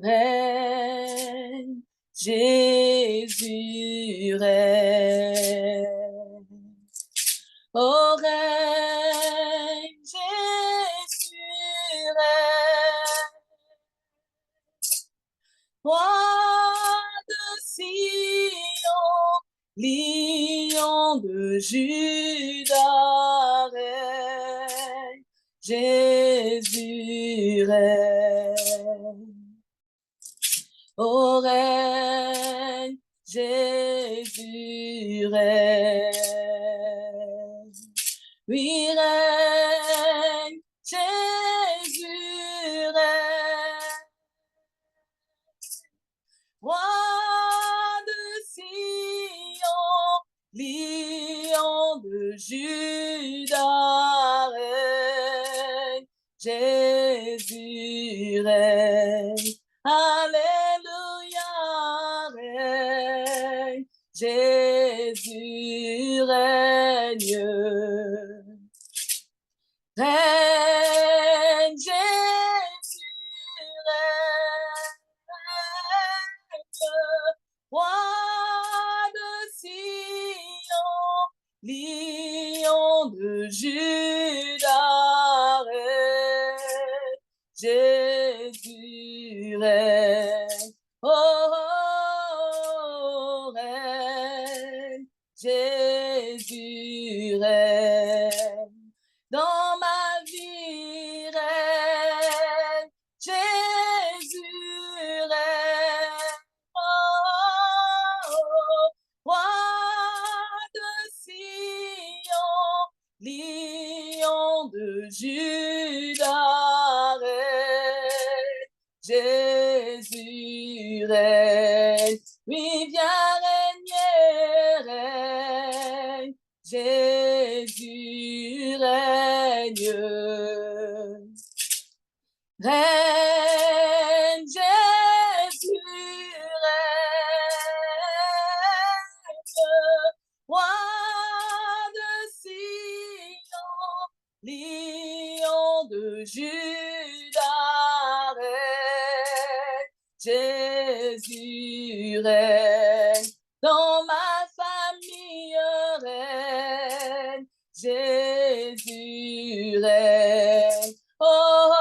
règne, Jésus règne. Au règne, Jésus règne. Roi de Sion, lion de Juda règne, Jésus règne. Au règne, Jésus règne. Oui, règne, Jésus règne. Roi de Sion, lion de Juda règne, Jésus règne. Alléluia règne, Jésus règne. Règne, Jésus règne. Roi de Sion, lion de Juda règne, Jésus règne. Oh, règne, Jésus règne. Dans ma vie règne, Jésus règne. Oh, roi de Sion, lion de Juda règne, Jésus règne. Oui, viens régner, règne, Jésus règne. Règne, Jésus règne. Roi de Sion, lion de Juda règne, Jésus règne. Dans ma famille règne, Jésus règne. Oh,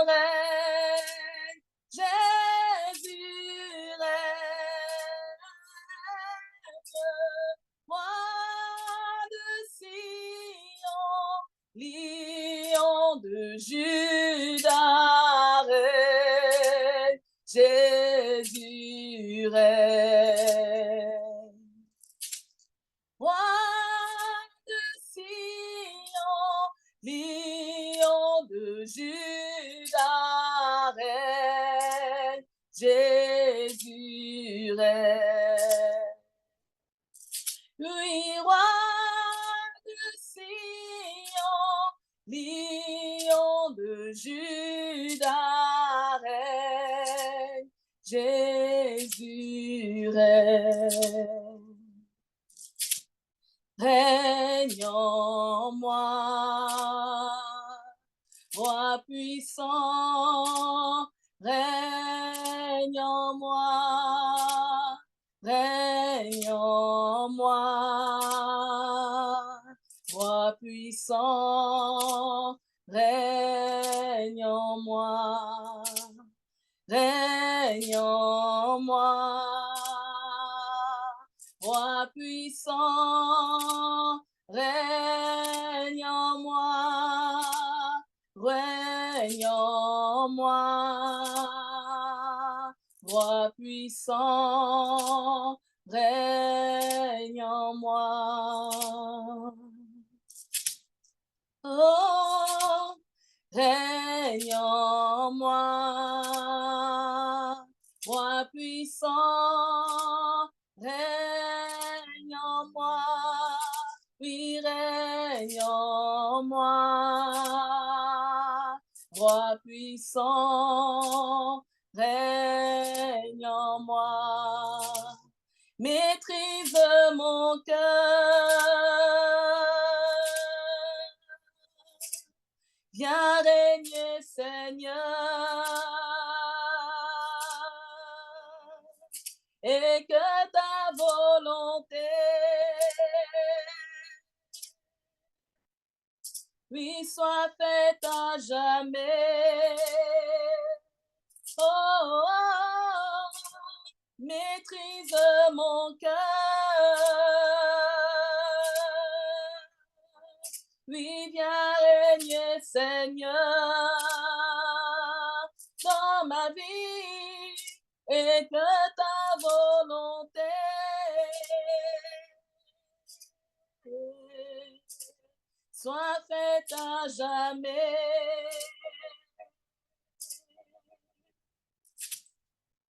règne, Jésus règne. Roi de Sion, lion de Juda règne, Jésus règne. Roi de Sion, lion de Juda règne, Jésus règne. Oui, roi de Sion, lion de Juda règne, Jésus règne. Règne en moi, roi puissant, règne en moi, règne en moi, roi puissant, règne en moi, règne en moi. Roi puissant, règne en moi, règne en moi. Roi puissant, règne en moi. Oh, règne en moi, roi puissant, règne en moi, oui, règne en moi, roi puissant, règne en moi, maîtrise mon cœur. Viens régner, Seigneur, et que ta volonté, oui, soit faite à jamais. Oh, oh, oh, maîtrise mon cœur. Oui, viens régner, Seigneur, dans ma vie, et que ta volonté soit faite à jamais.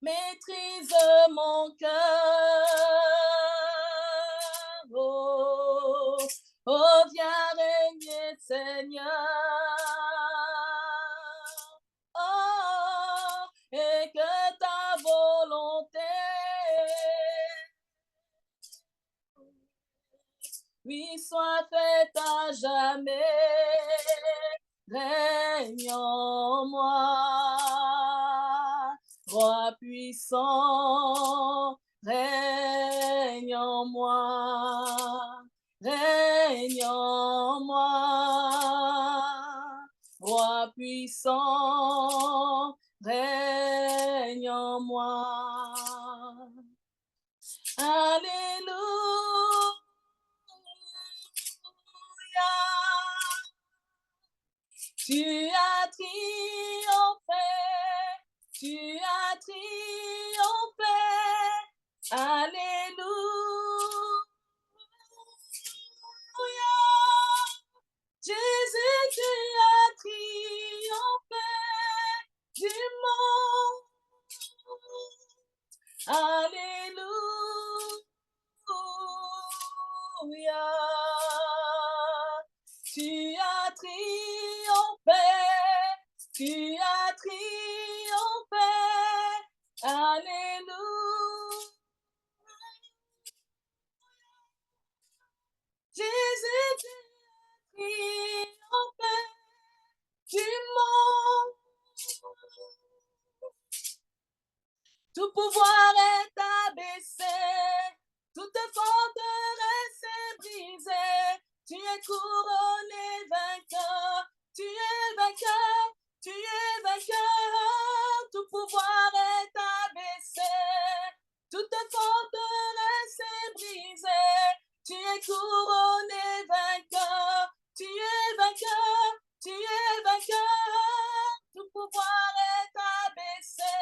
Maîtrise mon cœur. Oh, oh, viens régner, Seigneur. Oh, et que ta volonté, oui, soit faite à jamais. Règne en moi, Roi puissant, règne en moi, règne en moi, Roi puissant, règne en moi. Alléluia. Tu as triomphé, tu as triomphé. Alléluia. Jésus, tu as triomphé du monde. Alléluia. Tu as triomphé, tu as triomphé. Alléluia. Jésus, tu as triomphé du monde. Tout pouvoir est abaissé, toute forteresse est brisée. Tu es couronné vainqueur, tu es vainqueur, tu es vainqueur. Tout pouvoir est abaissé, toute forteresse est brisée. Tu es couronné vainqueur, tu es vainqueur, tu es vainqueur. Tout pouvoir est abaissé,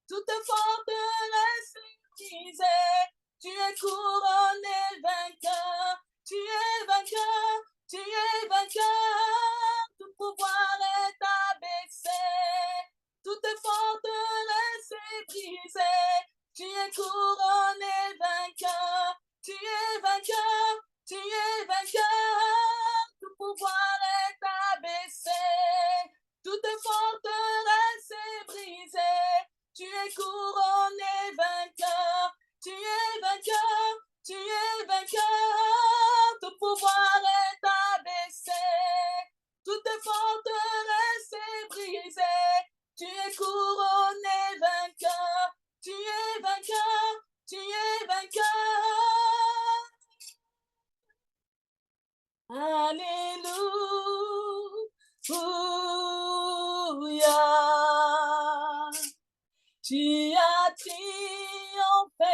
toute forteresse est brisée. Tu es couronné vainqueur, tu es vainqueur, tu es vainqueur. Tout pouvoir est abaissé, toute forteresse est brisée. Tu es couronné vainqueur, tu es vainqueur, tu es vainqueur. Tout pouvoir est abaissé, toute forteresse est brisée. Tu es couronné vainqueur, tu es vainqueur, tu es vainqueur. Tout pouvoir est abaissé, toute forteresse est brisée. Tu es couronné vainqueur, tu es vainqueur, tu es vainqueur. Alléluia. Tu as triomphé,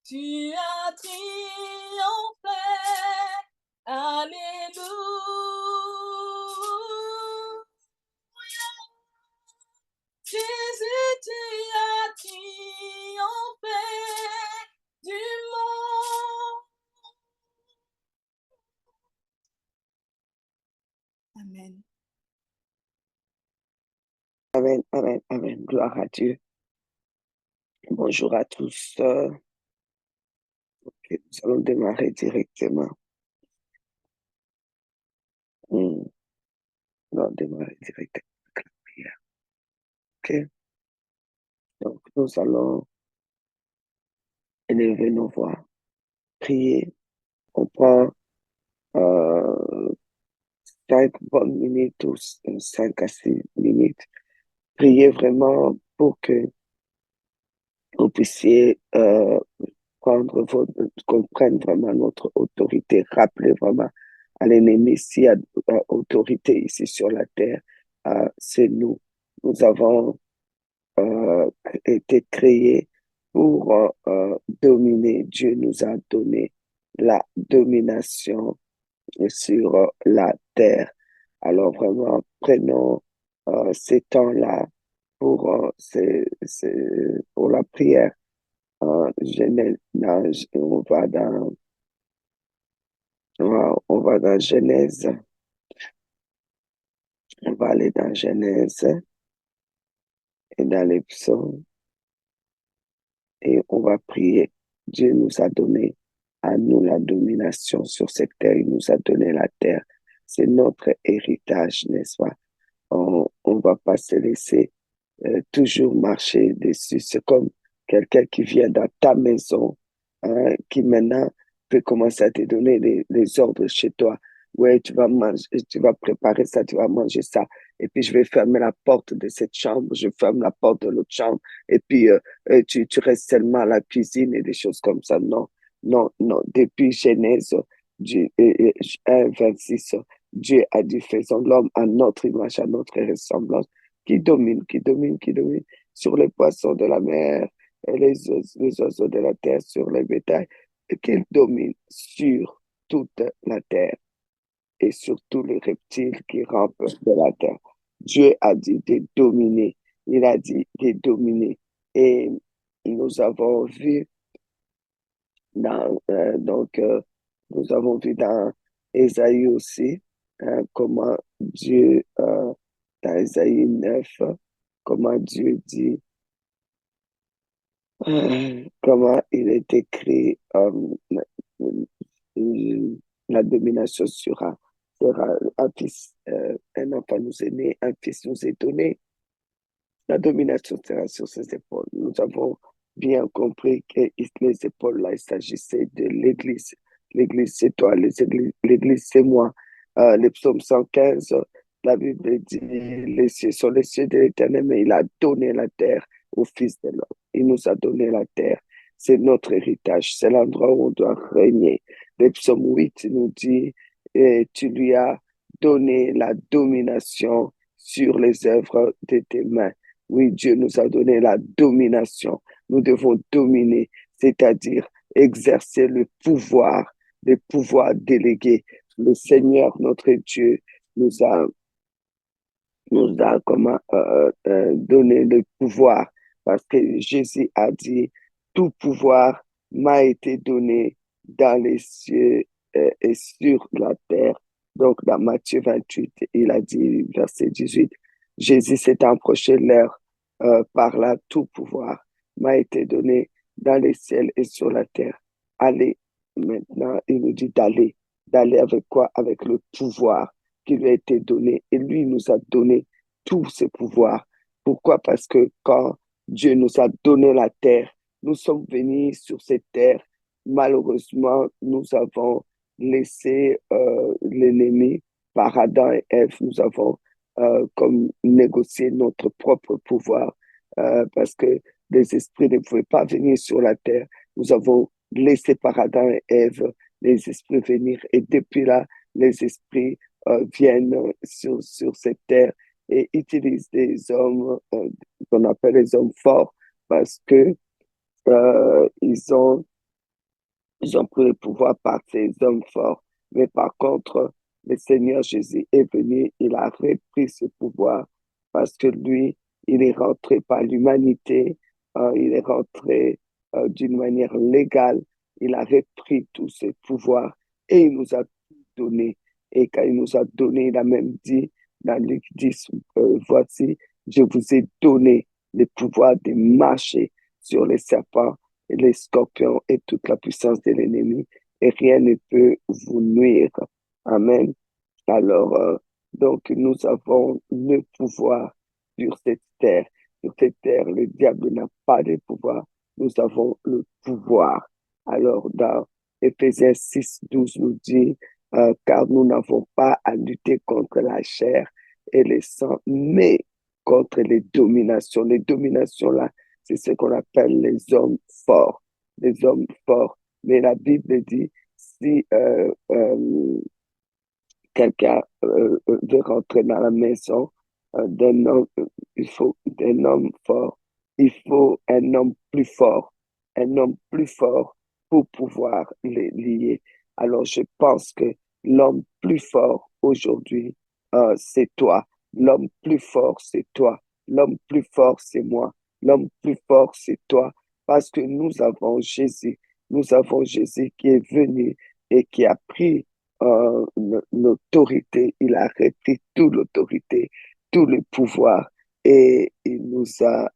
tu as triomphé. Alléluia. Jésus, tu as triomphé du monde. Amen. Amen, amen, amen. Gloire à Dieu. Bonjour à tous. Ok, nous allons démarrer directement. Nous allons démarrer directement avec la prière. Ok? Donc, nous allons élever nos voix, prier. On prend 5 bonnes minutes ou 5 à 6 minutes. Prier vraiment pour que vous puissiez qu'on prenne vraiment notre autorité, rappeler vraiment à l'ennemi s'il y a autorité ici sur la terre, c'est nous. Nous avons été créés pour dominer. Dieu nous a donné la domination sur la terre. Alors vraiment, prenons ces temps-là pour la prière. On va dans Genèse, on va aller dans Genèse et dans les psaumes et on va prier. Dieu nous a donné à nous la domination sur cette terre. Il nous a donné la terre. C'est notre héritage, n'est-ce pas? On va pas se laisser toujours marcher dessus. C'est comme quelqu'un qui vient dans ta maison, hein, qui maintenant peut commencer à te donner les ordres chez toi. Ouais, tu vas manger, tu vas préparer ça, tu vas manger ça. Et puis, je vais fermer la porte de cette chambre, je ferme la porte de l'autre chambre. Et puis, tu restes seulement à la cuisine et des choses comme ça. Non, non, non. Depuis Genèse Dieu, 1, 26, Dieu a dit, faisons l'homme à notre image, à notre ressemblance qui domine sur les poissons de la mer et les oiseaux de la terre, sur les bétails, et qu'il domine sur toute la terre et sur tous les reptiles qui rampent de la terre. Dieu a dit de dominer. Il a dit de dominer. Et nous avons vu nous avons vu dans Ésaïe aussi comment Dieu, dans Ésaïe 9, comment Dieu dit, comment il est écrit, la domination sera un fils, un enfant nous est né, un fils nous est donné, la domination sera sur ses épaules. Nous avons bien compris que les épaules-là, il s'agissait de l'Église. L'Église, c'est toi. L'Église, c'est moi. Les psaumes 115, la Bible dit, les cieux sont les cieux de l'Éternel, mais il a donné la terre au Fils de l'homme. Il nous a donné la terre. C'est notre héritage. C'est l'endroit où on doit régner. Le psaume 8 nous dit, et tu lui as donné la domination sur les œuvres de tes mains. Oui, Dieu nous a donné la domination. Nous devons dominer, c'est-à-dire exercer le pouvoir délégué. Le Seigneur, notre Dieu, nous a, nous a comment, donné le pouvoir parce que Jésus a dit, tout pouvoir m'a été donné dans les cieux et sur la terre. Donc, dans Matthieu 28, il a dit, verset 18, Jésus s'est approché leur par là, tout pouvoir m'a été donné dans les ciels et sur la terre. Allez, maintenant, il nous dit d'aller. D'aller avec quoi? Avec le pouvoir qui lui a été donné. Et lui nous a donné tous ses pouvoirs. Pourquoi? Parce que quand Dieu nous a donné la terre, nous sommes venus sur cette terre. Malheureusement, nous avons laissé l'ennemi par Adam et Ève. Nous avons comme négocié notre propre pouvoir parce que les esprits ne pouvaient pas venir sur la terre. Nous avons laissé par Adam et Ève les esprits venir et depuis là, les esprits viennent sur cette terre et utilisent des hommes qu'on appelle les hommes forts parce que ils ont pris le pouvoir par ces hommes forts. Mais par contre, le Seigneur Jésus est venu, il a repris ce pouvoir parce que lui, il est rentré par l'humanité, il est rentré d'une manière légale, il a repris tous ses pouvoirs et il nous a donné. Et quand il nous a donné, il a même dit dans Luc 10, voici, je vous ai donné le pouvoir de marcher sur les serpents et les scorpions et toute la puissance de l'ennemi, et rien ne peut vous nuire. Amen. Alors, donc, nous avons le pouvoir sur cette terre. Sur cette terre, le diable n'a pas de pouvoir. Nous avons le pouvoir. Alors, dans Éphésiens 6, 12 nous dit, car nous n'avons pas à lutter contre la chair et le sang, mais contre les dominations. Les dominations, là, c'est ce qu'on appelle les hommes forts, les hommes forts. Mais la Bible dit, si quelqu'un veut rentrer dans la maison d'un homme, il faut d'un homme fort, il faut un homme plus fort, un homme plus fort pour pouvoir les lier. Alors, je pense que l'homme plus fort aujourd'hui, c'est toi. L'homme plus fort, c'est toi. L'homme plus fort, c'est moi. L'homme plus fort, c'est toi. Parce que nous avons Jésus. Nous avons Jésus qui est venu et qui a pris l'autorité, il a repris toute l'autorité, tout le pouvoir et il nous a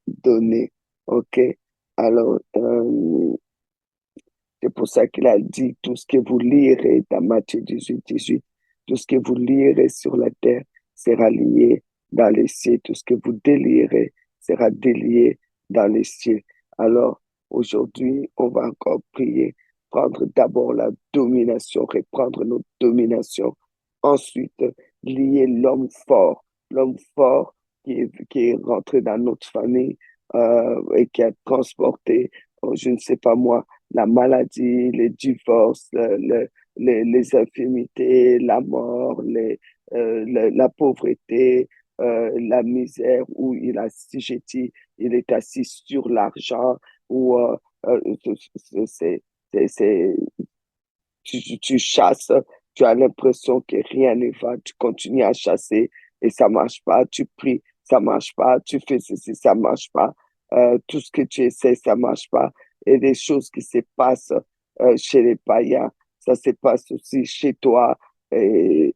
donné. OK? Alors, c'est pour ça qu'il a dit tout ce que vous lirez dans Matthieu 18, tout ce que vous lirez sur la terre sera lié dans les cieux, tout ce que vous délirez sera délié dans les cieux. Alors, aujourd'hui, on va encore prier, prendre d'abord la domination, reprendre notre domination. Ensuite, lier l'homme fort qui est rentré dans notre famille et qui a transporté, je ne sais pas moi, la maladie, les divorces, les infirmités, la mort, la pauvreté, la misère où il a assujetti, il est assis sur l'argent, où euh, c'est, c'est, tu chasses, tu as l'impression que rien ne va, tu continues à chasser et ça marche pas, tu pries, ça marche pas, tu fais ceci, ça marche pas, tout ce que tu essaies, ça marche pas, et des choses qui se passent chez les païens, ça se passe aussi chez toi, et,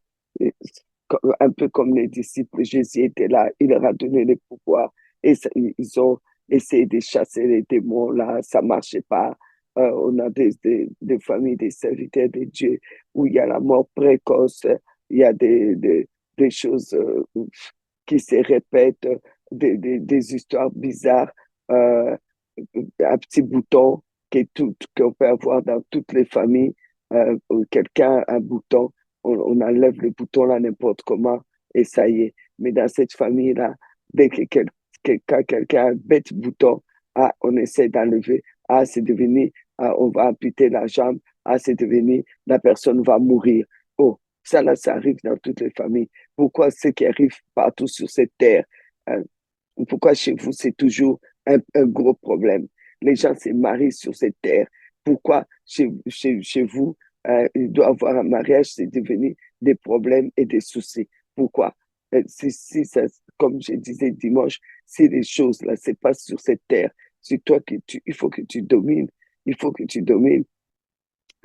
un peu comme les disciples, Jésus était là, il leur a donné le pouvoir, et ils ont essayé de chasser les démons là, ça marchait pas. On a des familles, des serviteurs de Dieu où il y a la mort précoce, il y a des choses qui se répètent, des histoires bizarres, euh, un petit bouton qu'on peut avoir dans toutes les familles. Quelqu'un a un bouton, on enlève le bouton là n'importe comment et ça y est. Mais dans cette famille-là, dès que quelqu'un a un bête bouton, ah, on essaie d'enlever, ah, c'est devenu, ah, on va amputer la jambe, ah, c'est devenu, la personne va mourir. Oh, ça là, ça arrive dans toutes les familles. Pourquoi ce qui arrive partout sur cette terre? euh, Pourquoi chez vous, c'est toujours un gros problème? Les gens se marient sur cette terre. Pourquoi chez vous, il doit y avoir un mariage, c'est devenu des problèmes et des soucis? Pourquoi? Si ça, comme je disais dimanche, si les choses là se passent sur cette terre, c'est toi il faut que tu domines. Il faut que tu domines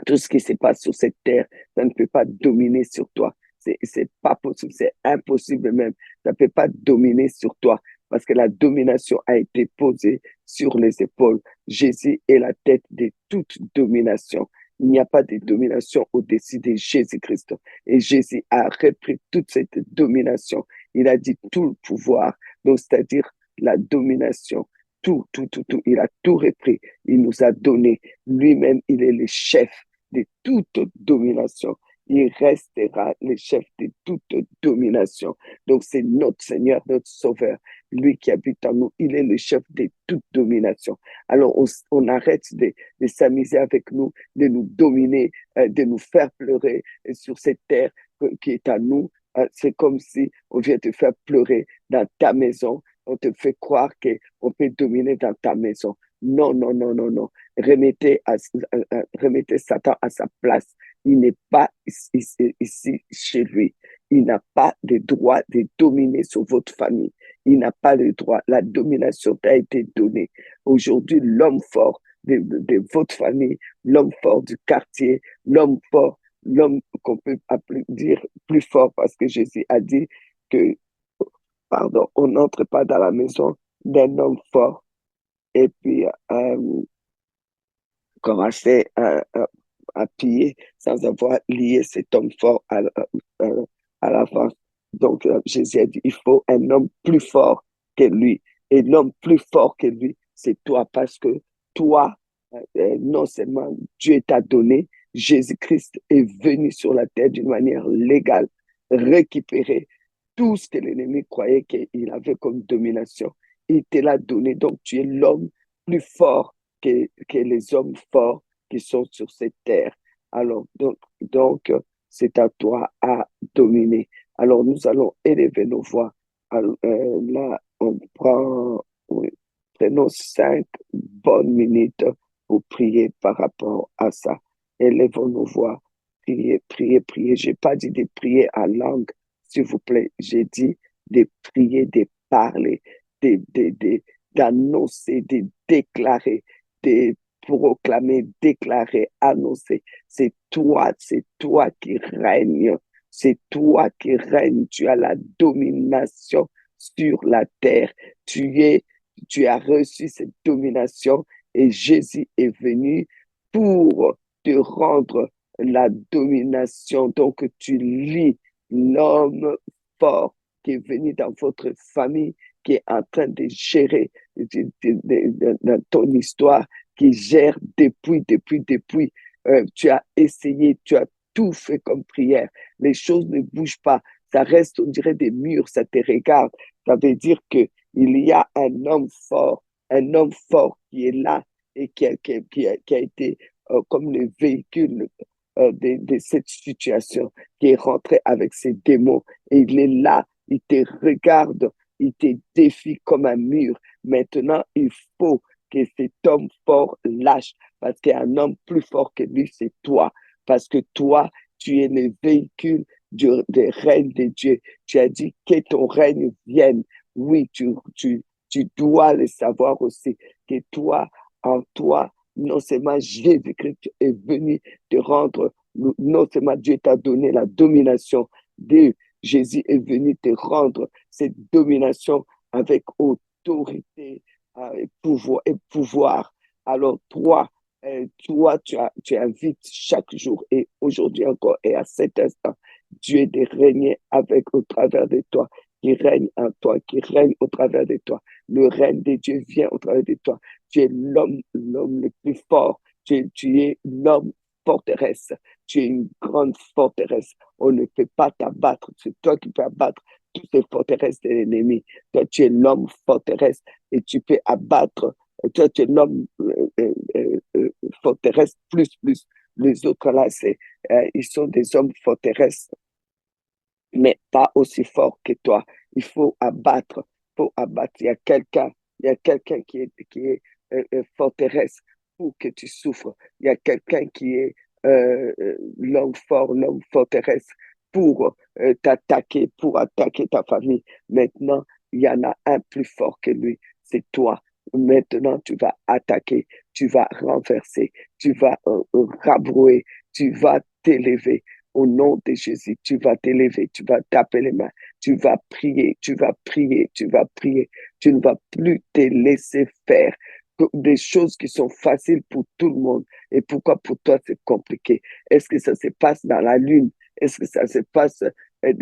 tout ce qui se passe sur cette terre, ça ne peut pas dominer sur toi. C'est pas possible, c'est impossible même. Ça ne peut pas dominer sur toi parce que la domination a été posée sur les épaules. Jésus est la tête de toute domination. Il n'y a pas de domination au-dessus de Jésus-Christ. Et Jésus a repris toute cette domination. Il a dit tout le pouvoir. Donc, c'est-à-dire la domination. Tout. Il a tout repris. Il nous a donné. Lui-même, il est le chef de toute domination. Il restera le chef de toute domination. Donc, c'est notre Seigneur, notre Sauveur, lui qui habite en nous. Il est le chef de toute domination. Alors, on arrête de s'amuser avec nous, de nous dominer, de nous faire pleurer sur cette terre qui est à nous. C'est comme si on vient te faire pleurer dans ta maison. On te fait croire qu'on peut dominer dans ta maison. Non, non, non, non, non. Remettez Satan à sa place. Il n'est pas ici chez lui. Il n'a pas le droit de dominer sur votre famille. Il n'a pas le droit. La domination t'a été donnée. Aujourd'hui, l'homme fort de votre famille, l'homme fort du quartier, l'homme fort, l'homme qu'on peut dire plus fort parce que Jésus a dit que, pardon, on n'entre pas dans la maison d'un homme fort et puis commencer à piller sans avoir lié cet homme fort à l'avance. Donc, Jésus a dit, il faut un homme plus fort que lui. Et l'homme plus fort que lui, c'est toi, parce que toi, non seulement Dieu t'a donné, Jésus-Christ est venu sur la terre d'une manière légale, récupérer tout ce que l'ennemi croyait qu'il avait comme domination. il te l'a donné. Donc, tu es l'homme plus fort que les hommes forts qui sont sur cette terre. Alors, c'est à toi à dominer. Alors, nous allons élever nos voix. Alors, là, on prend, oui, prenons 5 bonnes minutes pour prier par rapport à ça. Élevons nos voix. Priez, priez, priez. J'ai pas dit de prier en langue, s'il vous plaît. J'ai dit de prier, de parler, d'annoncer, de déclarer, de proclamer, déclarer, annoncer. C'est toi qui règnes. C'est toi qui règnes. Tu as la domination sur la terre. Tu es, tu as reçu cette domination et Jésus est venu pour te rendre la domination. Donc, tu lis l'homme fort qui est venu dans votre famille, qui est en train de gérer dans ton histoire, qui gère depuis. Tu as essayé, tu as tout fait comme prière. Les choses ne bougent pas. Ça reste, on dirait, des murs, ça te regarde. Ça veut dire qu'il y a un homme fort qui est là et qui a été comme le véhicule de cette situation, qui est rentré avec ses démons. Et il est là, il te regarde, il te défie comme un mur. Maintenant, il faut que cet homme fort lâche, parce qu'il y a un homme plus fort que lui, c'est toi. Parce que toi, tu es le véhicule des règnes de Dieu. Tu as dit que ton règne vienne. Oui, tu dois le savoir aussi, que toi, en toi, non seulement Jésus-Christ est venu te rendre, non seulement Dieu t'a donné la domination, Dieu, Jésus est venu te rendre cette domination avec autorité et pouvoir. Alors toi, tu invites chaque jour et aujourd'hui encore et à cet instant, Dieu de régner avec au travers de toi, qui règne en toi, qui règne au travers de toi. Le règne de Dieu vient au travers de toi. Tu es l'homme le plus fort. Tu es l'homme forteresse. Tu es une grande forteresse. On ne peut pas t'abattre. C'est toi qui peux abattre toutes les forteresses de l'ennemi. Toi, tu es l'homme forteresse et tu peux abattre. Toi, tu es l'homme forteresse plus. Les autres là, ils sont des hommes forteresses, mais pas aussi forts que toi. Il faut abattre. Faut abattre. Il y a quelqu'un qui est forteresse pour que tu souffres. Il y a quelqu'un qui est l'homme fort, l'homme forteresse pour t'attaquer, pour attaquer ta famille. Maintenant, il y en a un plus fort que lui, c'est toi. Maintenant, tu vas attaquer, tu vas renverser, tu vas rabrouer, tu vas t'élever. Au nom de Jésus, tu vas t'élever, tu vas taper les mains, tu vas prier, tu vas prier, tu vas prier. Tu ne vas plus te laisser faire des choses qui sont faciles pour tout le monde. Et pourquoi pour toi c'est compliqué? Est-ce que ça se passe dans la Lune? Est-ce que ça se passe à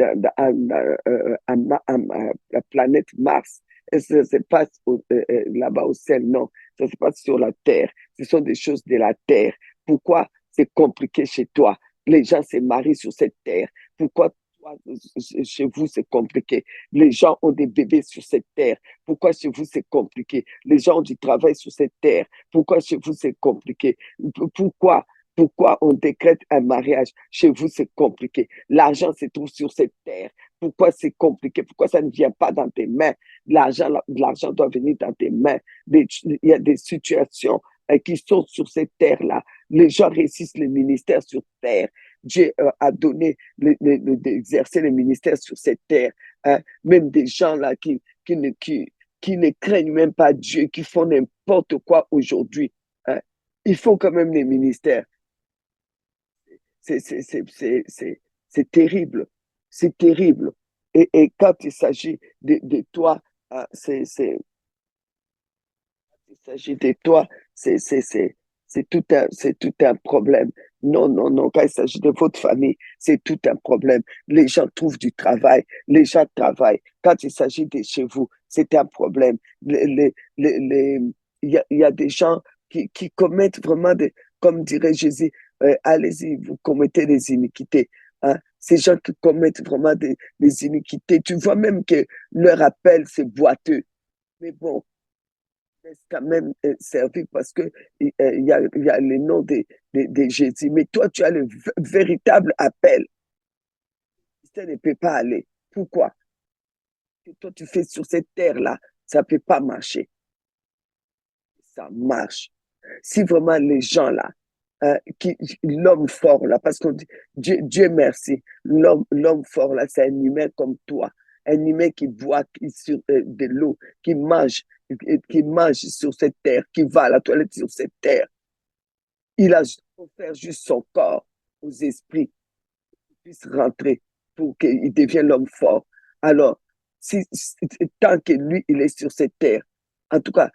la planète Mars? Est-ce que ça se passe là-bas au ciel? Non, ça se passe sur la Terre. Ce sont des choses de la Terre. Pourquoi c'est compliqué chez toi? Les gens se marient sur cette terre. Pourquoi toi, chez vous, c'est compliqué? Les gens ont des bébés sur cette terre. Pourquoi chez vous, c'est compliqué? Les gens ont du travail sur cette terre. Pourquoi chez vous, c'est compliqué? Pourquoi? Pourquoi on décrète un mariage? Chez vous, c'est compliqué. L'argent se trouve sur cette terre. Pourquoi c'est compliqué? Pourquoi ça ne vient pas dans tes mains? L'argent doit venir dans tes mains. Il y a des situations qui sont sur cette terre-là. Les gens réussissent le ministère sur terre. Dieu a donné d'exercer le ministère sur cette terre. Hein. Même des gens là qui ne craignent même pas Dieu, qui font n'importe quoi aujourd'hui. Hein. Ils font quand même les ministères. C'est terrible. C'est terrible. Et quand il s'agit de toi, hein, il s'agit de toi, c'est, c'est, c'est, c'est tout un problème. Non, non, non, quand il s'agit de votre famille, c'est tout un problème. Les gens trouvent du travail, les gens travaillent. Quand il s'agit de chez vous, c'est un problème. Il y a des gens qui commettent vraiment, comme dirait Jésus, allez-y, vous commettez des iniquités. Hein. Ces gens qui commettent vraiment des iniquités, tu vois même que leur appel, c'est boiteux. Mais bon, laisse quand même servir parce que il y a le nom de Jésus. Mais toi, tu as le véritable appel. Ça ne peut pas aller. Pourquoi? Que toi, tu fais sur cette terre-là, ça ne peut pas marcher. Ça marche. Si vraiment les gens là, l'homme fort là, parce qu'on dit, Dieu merci, l'homme fort là, c'est un humain comme toi, un humain qui boit sur de l'eau, qui mange sur cette terre, qui va à la toilette sur cette terre. Il a offert juste son corps aux esprits qui puissent rentrer pour qu'il devienne l'homme fort. Alors, tant que lui, il est sur cette terre, en tout cas,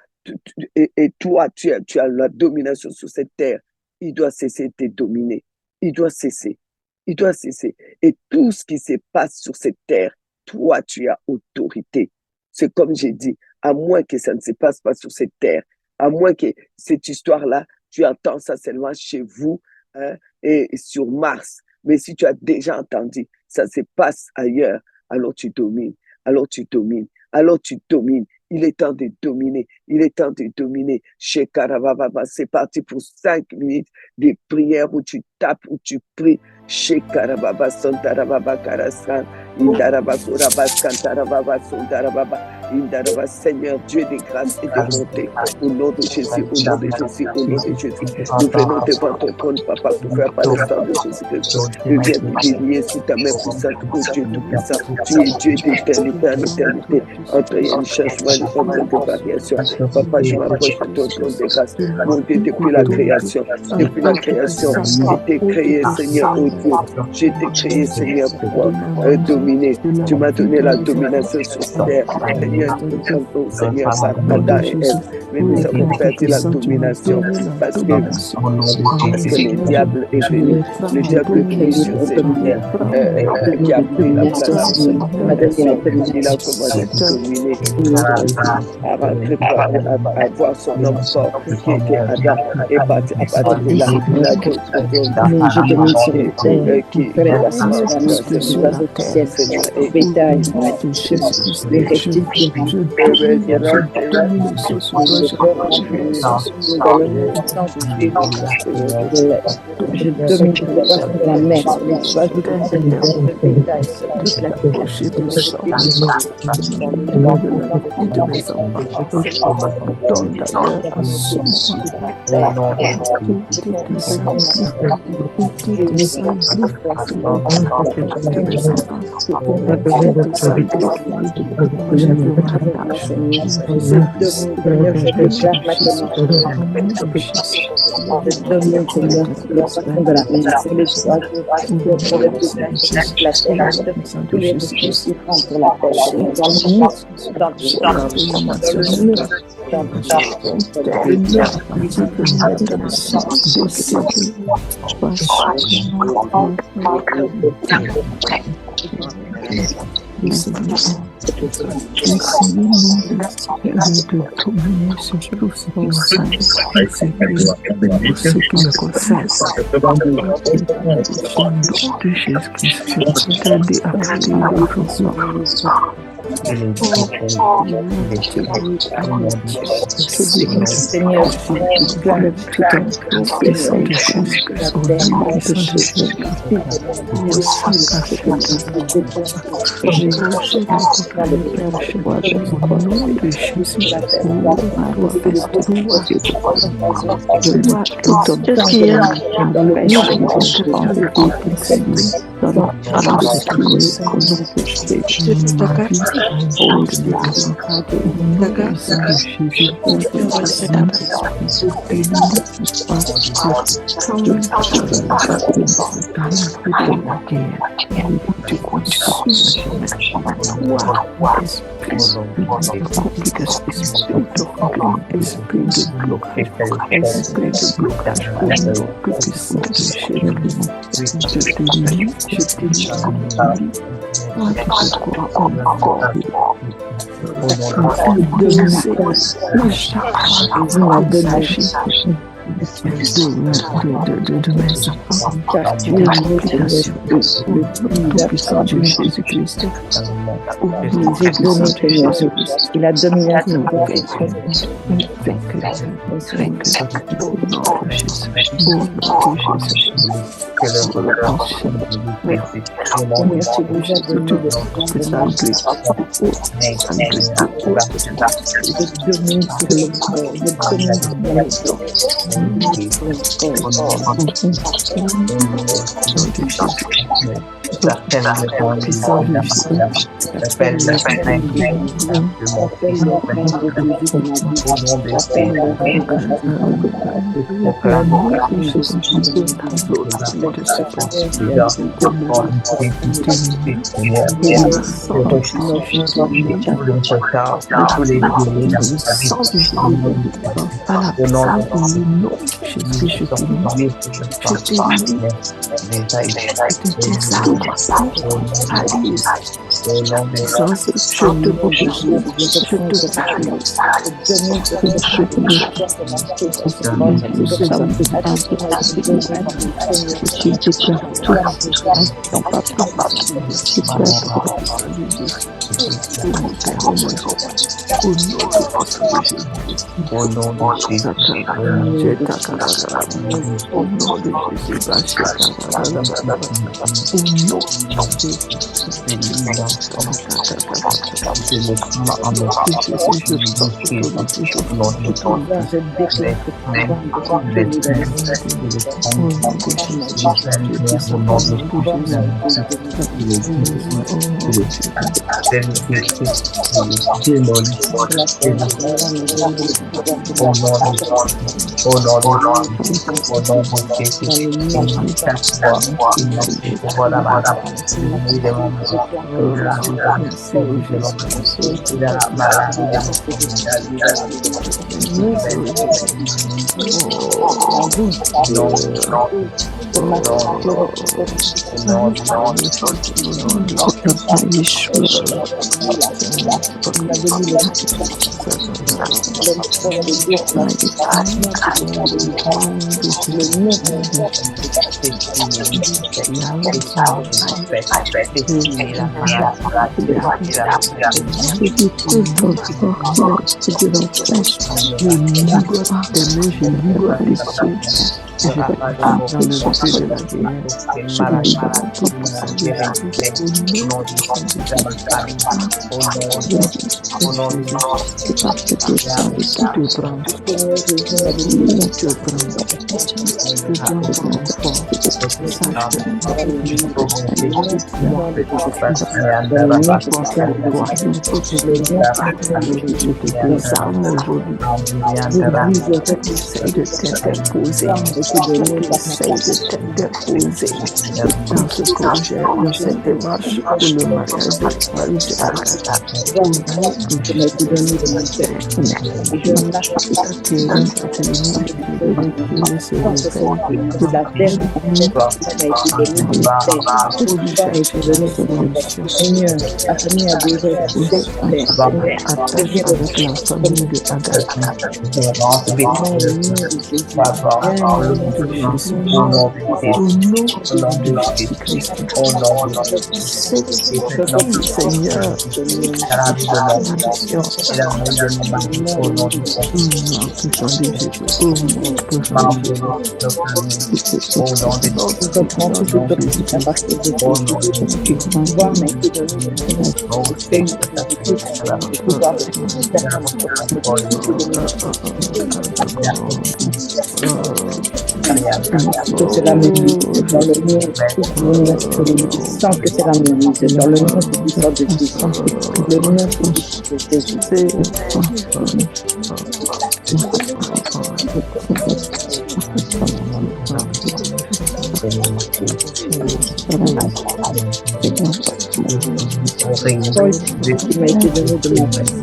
et toi, tu as la domination sur cette terre, il doit cesser de te dominer. Il doit cesser. Il doit cesser. Et tout ce qui se passe sur cette terre, toi, tu as autorité. C'est comme j'ai dit, à moins que ça ne se passe pas sur cette terre, à moins que cette histoire-là, tu entends ça seulement chez vous, hein, et sur Mars. Mais si tu as déjà entendu, ça se passe ailleurs, alors tu domines. Alors tu domines. Alors tu domines. Il est temps de dominer. Il est temps de dominer. Chez Karababa, c'est parti pour 5 minutes de prière où tu tapes, où tu pries. Chez Karababa, Sondarababa, Karasan, Indaraba, Kurabas, Kantarababa, Sondarababa, Indaraba, Seigneur Dieu de grâce et de bonté. Au nom de Jésus, au nom de Jésus, au nom de Jésus. Nous venons devant ton trône, Papa, pour faire par le sang de Jésus-Christ. Nous viens te bénir sous ta main puissante, ô Dieu tout-puissant. Tu es Dieu d'éternité en éternité. Entre un changement, de variation. Papa, je m'approche de ton trône de grâce. Mon Dieu, depuis la création, je t'ai créé, Seigneur, ô Dieu. Je t'ai créé, Seigneur, pour dominer. Tu m'as donné la domination sur cette terre. Seigneur, nous comptons, Seigneur, par Adam et Ève. Mais nous avons perdu la domination parce que le diable est venu. Le diable qui est sur cette terre, qui a pris la place de il a commencé à dominer, à rentrer à avoir son homme fort qui était Adam. Et à partir de là, il a je domine sur le terre, qui fait la croissance sur la terre, le bétail, les reptiles qui je domine sur la mer, les oiseaux le bétail, toute la de mes enfants, car tu es l'application de tout puissant Dieu Jésus-Christ. Nous exaucons Seigneur, et la domination de cela me mise dans le nom sans que cela me mise dans le nom puissant de Jésus, le nom puissant de Jésus. Qui m'a été donné de mon passé.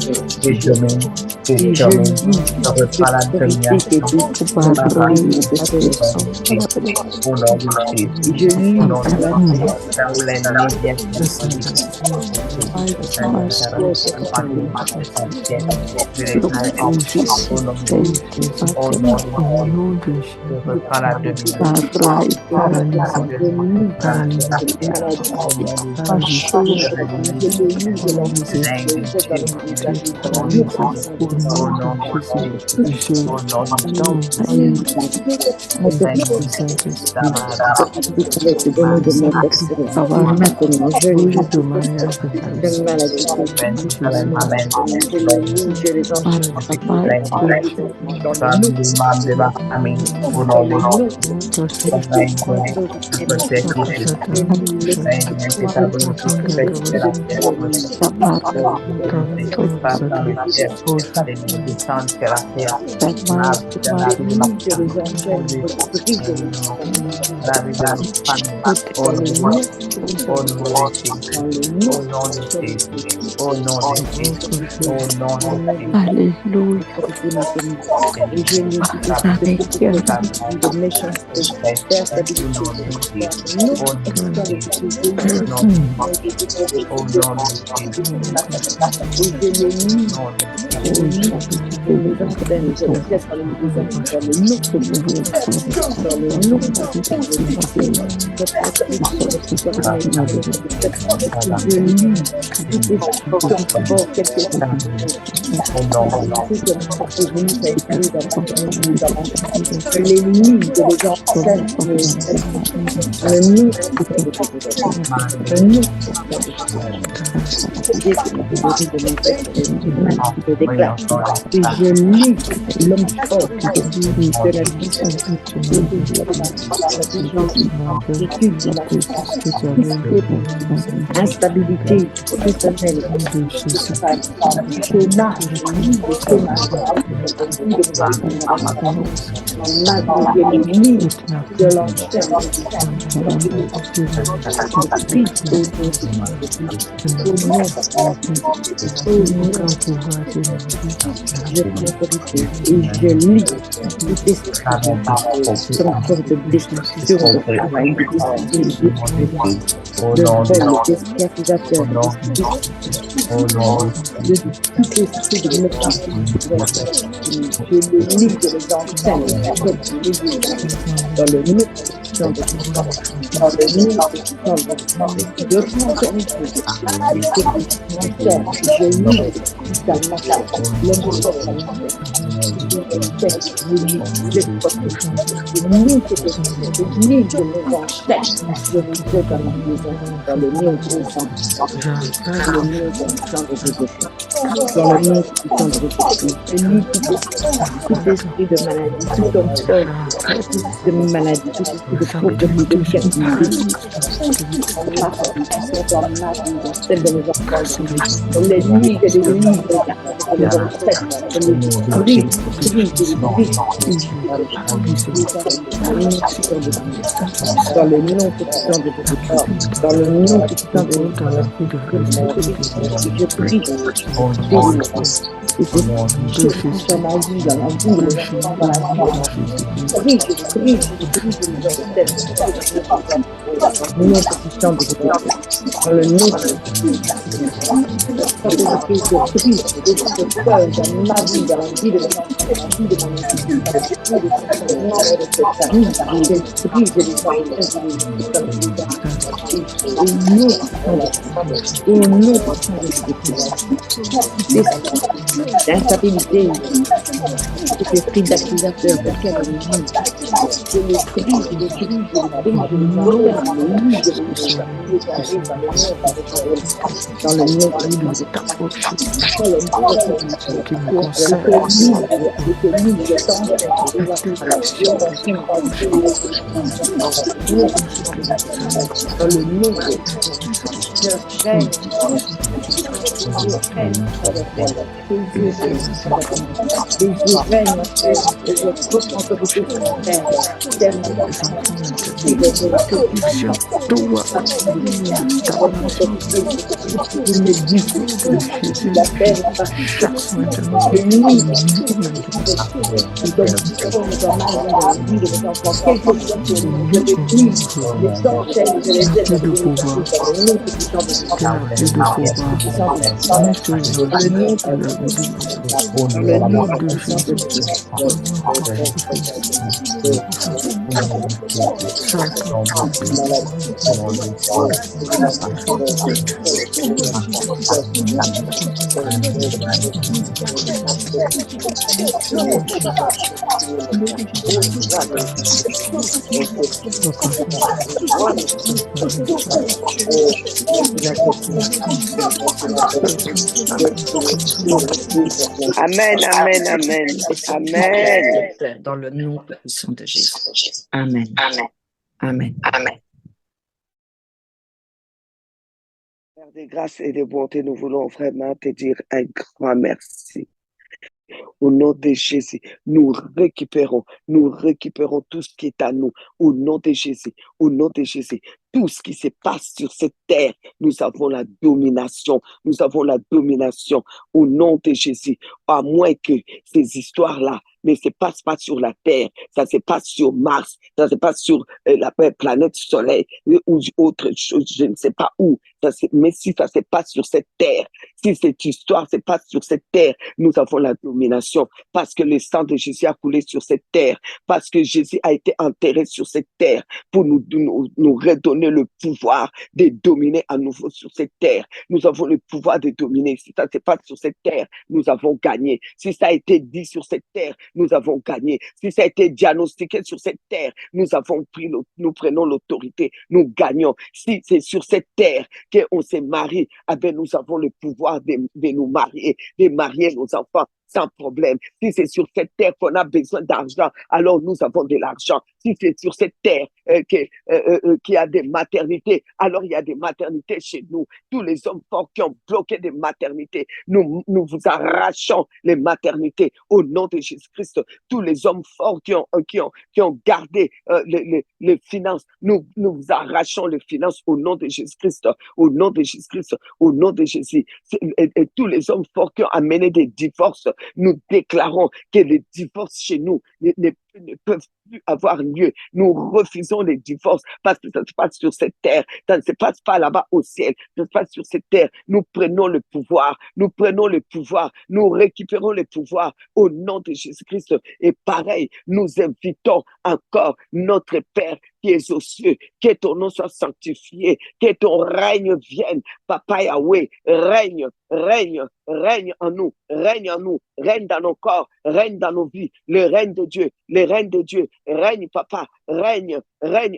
Et je lis l'autorité qui est décrite par Roy de Session. Je lis à la instabilité professionnelle, de je lis tout esprit de destruction, de travail, de vol, d'esprit accusateur, de tout esprit de méchanceté. Je le lis de les enchaîne dans le nom dans le nom de l'instabilité, cet esprit d'accusateur, Jésus règne avec elle. Jésus règne avec nous. Jésus règne over toute autorité sur terre. La terre va le nuit. Nous sommes disponibles dans la vie de nos enfants. Quel que soit que vous avez pris, les enchaînes et les aides de le nom puissant de Jésus. Dans le nom puissant de Jésus. Amen, amen, amen, amen. Dans le nom puissant de Jésus. Amen. Amen. Amen. Amen. Père de grâce et de bonté, nous voulons vraiment te dire un grand merci. Au nom de Jésus, nous récupérons tout ce qui est à nous. Au nom de Jésus, tout ce qui se passe sur cette terre, nous avons la domination. Au nom de Jésus, à moins que ces histoires-là ne se passent pas sur la terre, ça se passe sur Mars, ça se passe sur la planète Soleil ou autre chose, je ne sais pas où. Mais si ça se passe sur cette terre, si cette histoire se passe sur cette terre, nous avons la domination parce que le sang de Jésus a coulé sur cette terre, parce que Jésus a été enterré sur cette terre pour nous redonner le pouvoir de dominer à nouveau sur cette terre. Nous avons le pouvoir de dominer. Si ça se passe sur cette terre, nous avons gagné. Si ça a été dit sur cette terre, nous avons gagné. Si ça a été diagnostiqué sur cette terre, nous prenons l'autorité, nous gagnons. Si c'est sur cette terre qu'on s'est marié, nous avons le pouvoir de nous marier, de marier nos enfants sans problème. Si c'est sur cette terre qu'on a besoin d'argent, alors nous avons de l'argent. Si c'est sur cette terre qu'il y a des maternités, alors il y a des maternités chez nous. Tous les hommes forts qui ont bloqué des maternités, nous vous arrachons les maternités au nom de Jésus-Christ. Tous les hommes forts qui ont gardé les finances, nous vous arrachons les finances au nom de Jésus-Christ. Au nom de Jésus-Christ, au nom de Jésus. Et tous les hommes forts qui ont amené des divorces, nous déclarons que les divorces chez nous ne peuvent plus avoir lieu. Nous refusons les divorces parce que ça se passe sur cette terre. Ça ne se passe pas là-bas au ciel. Ça se passe sur cette terre. Nous prenons le pouvoir. Nous récupérons le pouvoir au nom de Jésus-Christ. Et pareil, nous invitons encore notre Père qui est aux cieux, que ton nom soit sanctifié, que ton règne vienne. Papa Yahweh, règne en nous, règne dans nos corps, règne dans nos vies, le règne de Dieu, règne Papa, règne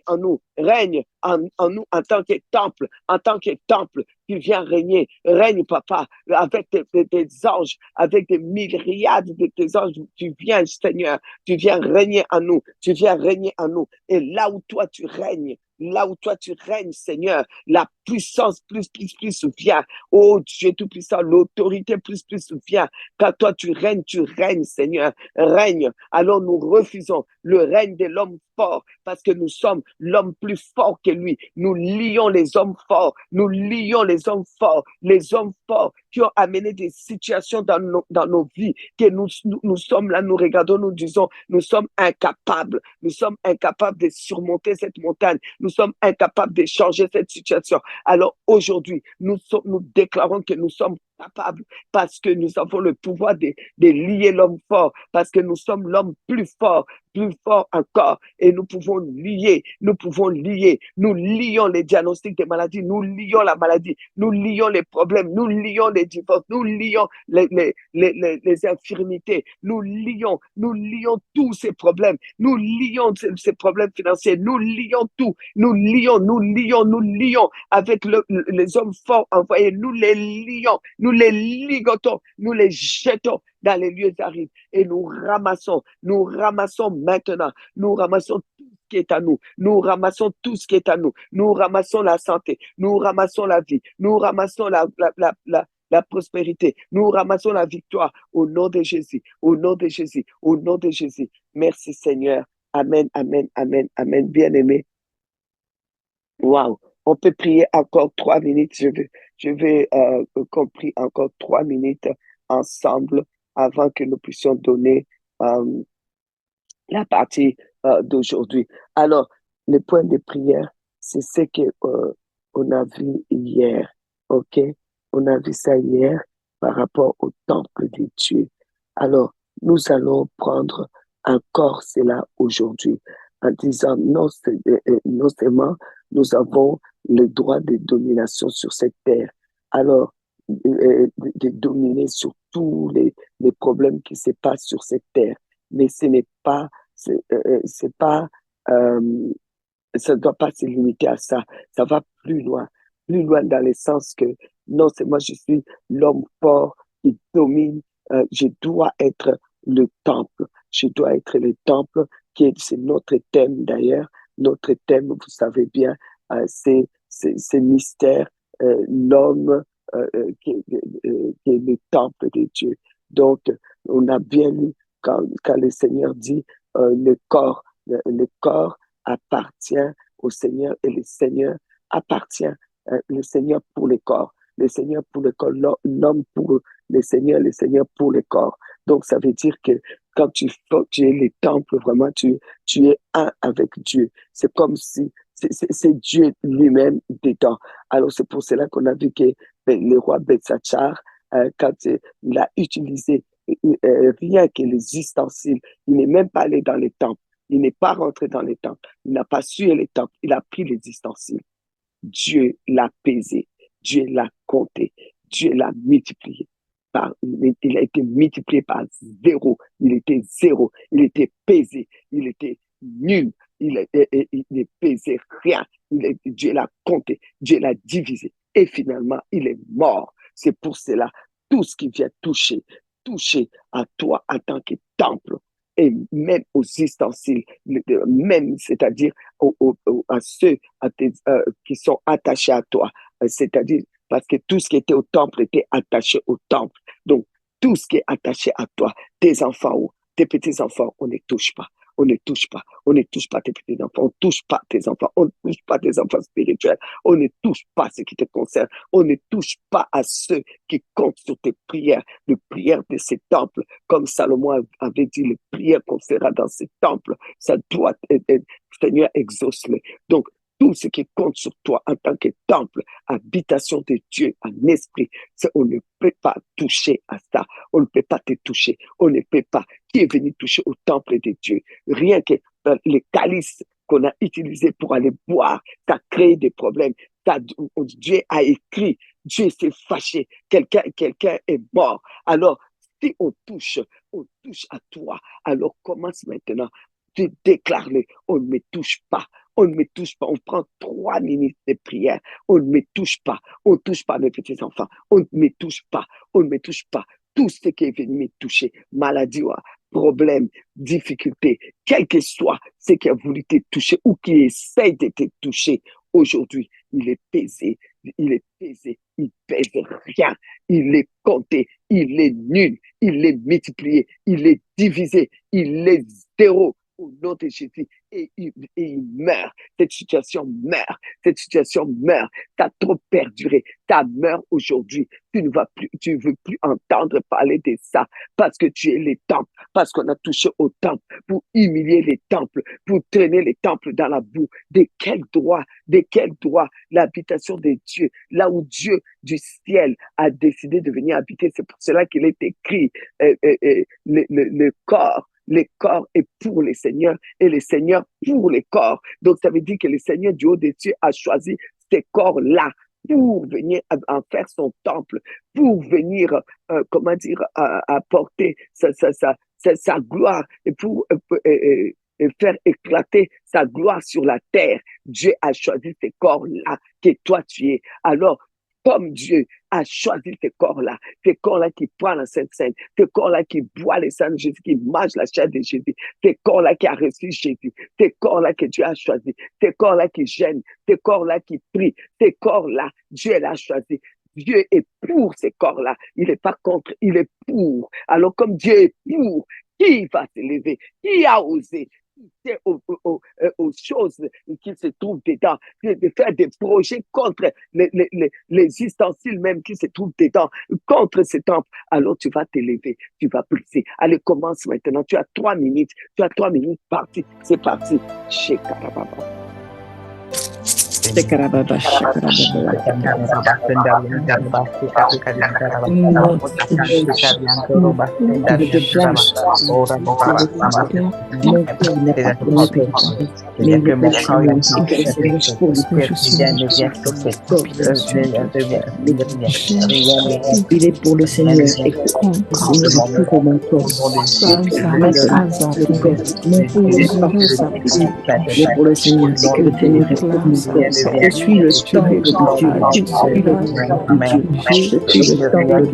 en nous, règne en nous en tant que temple, tu viens régner, règne Papa, avec tes anges, avec des myriades de tes anges, tu viens Seigneur, tu viens régner en nous, et là où toi tu règnes, Seigneur, la puissance plus vient. Oh Dieu Tout-Puissant, l'autorité plus vient. Quand toi tu règnes, Seigneur, règne. Alors nous refusons le règne de l'homme fort parce que nous sommes l'homme plus fort que lui. Nous lions les hommes forts, les hommes forts qui ont amené des situations dans nos vies, que nous sommes là, nous regardons, nous disons, nous sommes incapables de surmonter cette montagne. Nous sommes incapables de changer cette situation. Alors aujourd'hui, nous déclarons que nous sommes capables parce que nous avons le pouvoir de lier l'homme fort, parce que nous sommes l'homme plus fort encore, et nous pouvons lier, nous lions les diagnostics des maladies, nous lions la maladie, nous lions les problèmes, nous lions les divorces, nous lions les infirmités, nous lions tous ces problèmes, nous lions ces problèmes financiers, nous lions tout, nous lions avec les hommes forts envoyés, nous les lions, nous les ligotons, nous les jetons dans les lieux arides et nous ramassons maintenant, nous ramassons tout ce qui est à nous, nous ramassons la santé, nous ramassons la vie, nous ramassons la prospérité. Nous ramassons la victoire au nom de Jésus, au nom de Jésus, au nom de Jésus. Merci Seigneur. Amen, amen, amen, amen. Bien-aimé. Wow. On peut prier encore 3 minutes. Je vais qu'on prie encore 3 minutes ensemble avant que nous puissions donner euh, la partie d'aujourd'hui. Alors, le point de prière, c'est ce que on a vu hier, ok? On a vu ça hier par rapport au temple de Dieu. Alors, nous allons prendre encore cela aujourd'hui en disant non seulement nous avons le droit de domination sur cette terre, alors de dominer sur tous les problèmes qui se passent sur cette terre, mais ce n'est pas c'est pas, euh, ça ne doit pas se limiter à ça. Ça va plus loin dans le sens que non, c'est moi, je suis l'homme fort qui domine. Je dois être le temple. Je dois être le temple c'est notre thème d'ailleurs. Notre thème, vous savez bien, c'est mystère, l'homme qui est le temple de Dieu. Donc, on a bien lu quand le Seigneur dit le corps appartient au Seigneur et le Seigneur appartient, le Seigneur pour le corps, le Seigneur pour le corps, l'homme pour le Seigneur pour le corps. Donc, ça veut dire que quand tu es le temple, vraiment, tu es un avec Dieu. C'est comme si c'est Dieu lui-même dedans. Alors, c'est pour cela qu'on a vu que le roi Belshazzar, quand il a utilisé rien que les ustensiles, il n'est même pas allé dans les temples, il n'est pas rentré dans les temples, il n'a pas sué les temples, il a pris les ustensiles. Dieu l'a pesé, Dieu l'a compté, Dieu l'a multiplié. Il a été multiplié par zéro, il était zéro, il était pesé, il était nul, il ne pesait rien, Dieu l'a compté, Dieu l'a divisé et finalement il est mort. C'est pour cela, tout ce qui vient toucher à toi en tant que temple et même aux ustensiles, même, c'est-à-dire à ceux qui sont attachés à toi, c'est-à-dire parce que tout ce qui était au temple était attaché au temple. Donc, tout ce qui est attaché à toi, tes enfants ou tes petits-enfants, on ne touche pas. On ne touche pas. On ne touche pas tes petits-enfants. On ne touche pas tes enfants. On ne touche pas tes enfants spirituels. On ne touche pas ce qui te concerne. On ne touche pas à ceux qui comptent sur tes prières, les prières de ces temples. Comme Salomon avait dit, les prières qu'on fera dans ces temples, ça doit être, Seigneur, exauce-les. Donc, tout ce qui compte sur toi en tant que temple, habitation de Dieu en esprit, on ne peut pas toucher à ça. On ne peut pas te toucher. On ne peut pas. Qui est venu toucher au temple de Dieu? Rien que les calices qu'on a utilisés pour aller boire, ça a créé des problèmes. Dieu a écrit, Dieu s'est fâché, quelqu'un est mort. Alors, si on touche à toi, alors commence maintenant. Tu déclares-le, on ne me touche pas. On ne me touche pas. On prend 3 minutes de prière. On ne me touche pas. On ne touche pas mes petits-enfants. On ne me touche pas. On ne me touche pas. Tout ce qui est venu me toucher, maladie, problème, difficulté, quel que soit ce qui a voulu te toucher ou qui essaie de te toucher, aujourd'hui, il est pesé. Il pèse rien. Il est compté. Il est nul. Il est multiplié. Il est divisé. Il est zéro. Au nom de Jésus, et il meurt. Cette situation meurt. Cette situation meurt. T'as trop perduré. Ça meurt aujourd'hui. Tu ne veux plus entendre parler de ça parce que tu es les temples, parce qu'on a touché au temple pour humilier les temples, pour traîner les temples dans la boue. De quel droit l'habitation de Dieu, là où Dieu du ciel a décidé de venir habiter? C'est pour cela qu'il est écrit le corps. Les corps est pour les seigneurs et les seigneurs pour les corps. Donc, ça veut dire que le Seigneur du haut des cieux a choisi ces corps-là pour venir en faire son temple, pour venir, apporter sa gloire et pour faire éclater sa gloire sur la terre. Dieu a choisi ces corps-là que toi tu es. Alors, comme Dieu a choisi ces corps-là qui prennent la Sainte Seine, ces corps-là qui boivent le sang de Jésus, qui mangent la chair de Jésus, ces corps-là qui a reçu Jésus, ces corps-là que Dieu a choisi, ces corps-là qui gênent, ces corps-là qui prient, ces corps-là, Dieu l'a choisi. Dieu est pour ces corps-là. Il n'est pas contre, il est pour. Alors comme Dieu est pour, qui va s'élever? Qui a osé? Aux choses qui se trouvent dedans, de faire des projets contre les ustensiles même qui se trouvent dedans, contre ce temple. Alors tu vas t'élever, tu vas briser. Allez, commence maintenant. Tu as 3 minutes. Tu as 3 minutes. Parti. C'est parti. Chez Karababa. Il est pour le Seigneur et pour mon corps. Il est pour le Seigneur et que le Seigneur est pour mon corps. Je suis le temple de Dieu. Je suis le temple de Dieu. Je suis le temple de Dieu.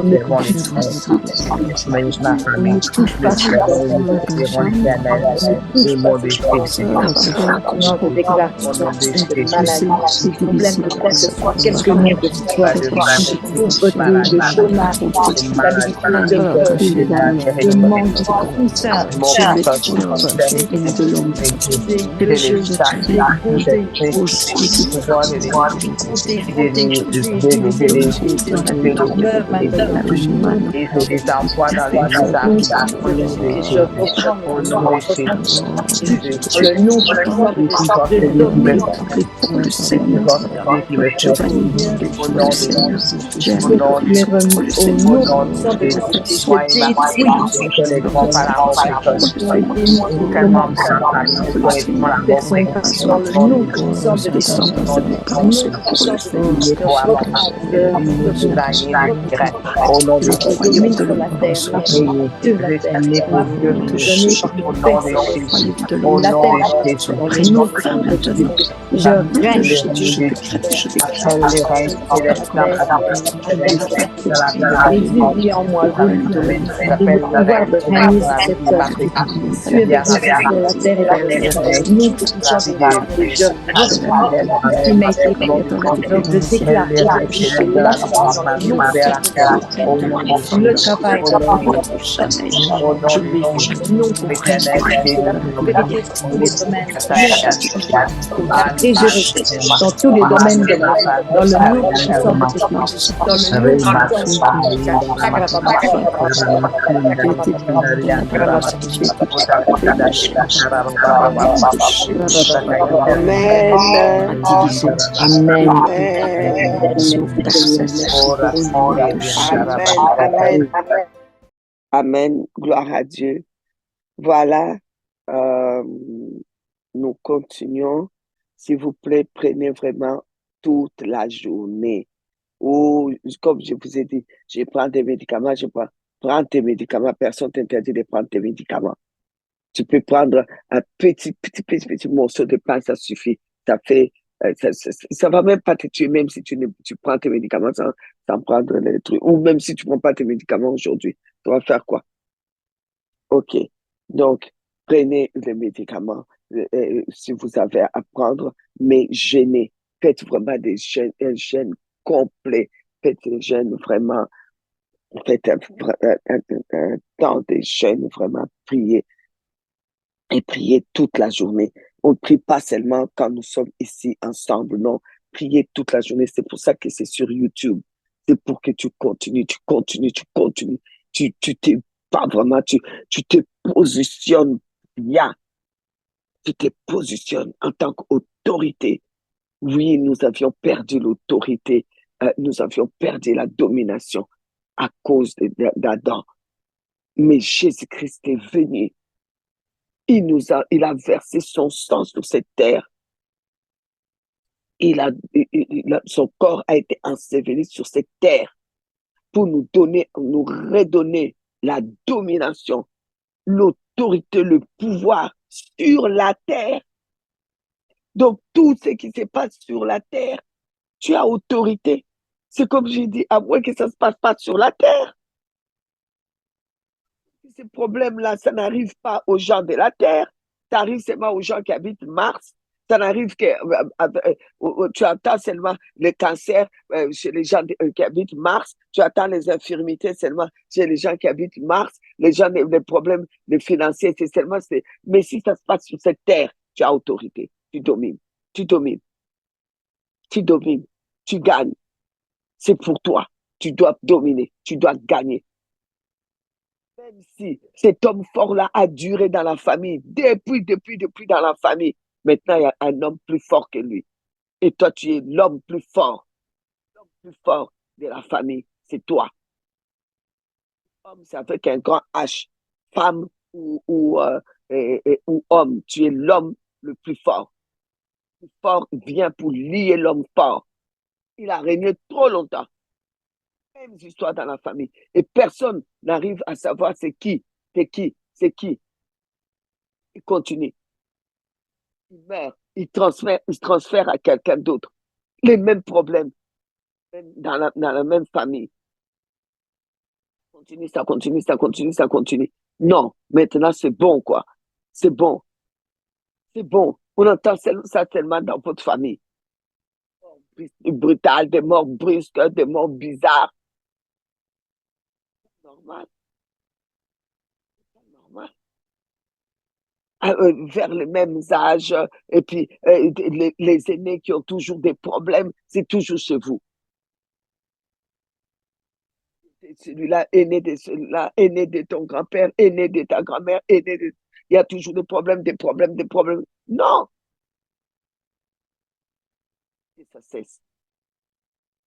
Le corps du Seigneur. Seigneur. pauvreté, de chômage, d'instabilité, de peur, de manque, de tout ça. Meurt maintenant. Je reprends mon nom, je reprends le nom puissant de Jésus, je domine Le Seigneur, je valide le Seigneur, tu es remis au nom puissant de Jésus, je détruis dans le nom puissant de Jésus, au nom de domine sur la terre, sur la terre, je règne, Jésus vit en moi, le pouvoir de régner sur cette terre. Tu es venu sur la terre et la terre. Nous, puissants de Dieu, je reprends ce qui m'a été fait. Donc, je déclare que le travail de la vie, non pour et je dans tous les domaines de la vie, dans le nom puissant de Jésus, dans le Amen. Gloire à Dieu. Voilà, nous continuons. S'il vous plaît, prenez vraiment toute la journée. Ou, comme je vous ai dit, je prends des médicaments, prends tes médicaments. Personne ne t'interdit de prendre tes médicaments. Tu peux prendre un petit morceau de pain, ça suffit. Ça fait, ça va même pas te tuer, même si tu prends tes médicaments sans prendre les trucs. Ou même si tu prends pas tes médicaments aujourd'hui, tu vas faire quoi? OK. Donc, prenez les médicaments si vous avez à prendre, mais jeûnez. Faites vraiment un jeûne complet. Faites un jeûne vraiment. Faites un temps de jeûne, vraiment prier. Et prier toute la journée. On ne prie pas seulement quand nous sommes ici ensemble, non. Priez toute la journée. C'est pour ça que c'est sur YouTube. C'est pour que tu continues. Tu t'es pas vraiment, tu te positionnes bien. Tu te positionnes en tant qu'autorité. Oui, nous avions perdu l'autorité. Nous avions perdu la domination à cause d'Adam. Mais Jésus-Christ est venu. Il a versé son sang sur cette terre. Son corps a été enseveli sur cette terre pour nous redonner la domination, l'autorité, le pouvoir sur la terre. Donc, tout ce qui se passe sur la terre, tu as autorité. C'est comme j'ai dit, à moins que ça ne se passe pas sur la terre. Ces problèmes-là, ça n'arrive pas aux gens de la terre, ça arrive seulement aux gens qui habitent Mars. Ça n'arrive que tu attends seulement le cancer chez les gens qui habitent Mars, tu attends les infirmités seulement chez les gens qui habitent Mars, les problèmes financiers, c'est seulement. Mais si ça se passe sur cette terre, tu as autorité, tu domines, tu gagnes. C'est pour toi, tu dois dominer, tu dois gagner. Même si cet homme fort-là a duré dans la famille, depuis dans la famille, maintenant il y a un homme plus fort que lui. Et toi, tu es l'homme plus fort. L'homme plus fort de la famille, c'est toi. Homme, c'est avec un grand H. Femme ou homme, tu es l'homme le plus fort. Le plus fort vient pour lier l'homme fort. Il a régné trop longtemps. Même histoire dans la famille. Et personne n'arrive à savoir c'est qui. Il continue. Il meurt. Il transfère à quelqu'un d'autre. Les mêmes problèmes dans la même famille. Ça continue. Non, maintenant c'est bon, quoi. C'est bon. On entend ça tellement dans votre famille. brutales, des morts brusques, des morts bizarres. Normal, normal. Vers les mêmes âges, et puis les aînés qui ont toujours des problèmes, c'est toujours chez vous. Celui-là, aîné de celui-là, aîné de ton grand-père, aîné de ta grand-mère, aîné de... Il y a toujours des problèmes, des problèmes, des problèmes. Non! Et ça cesse.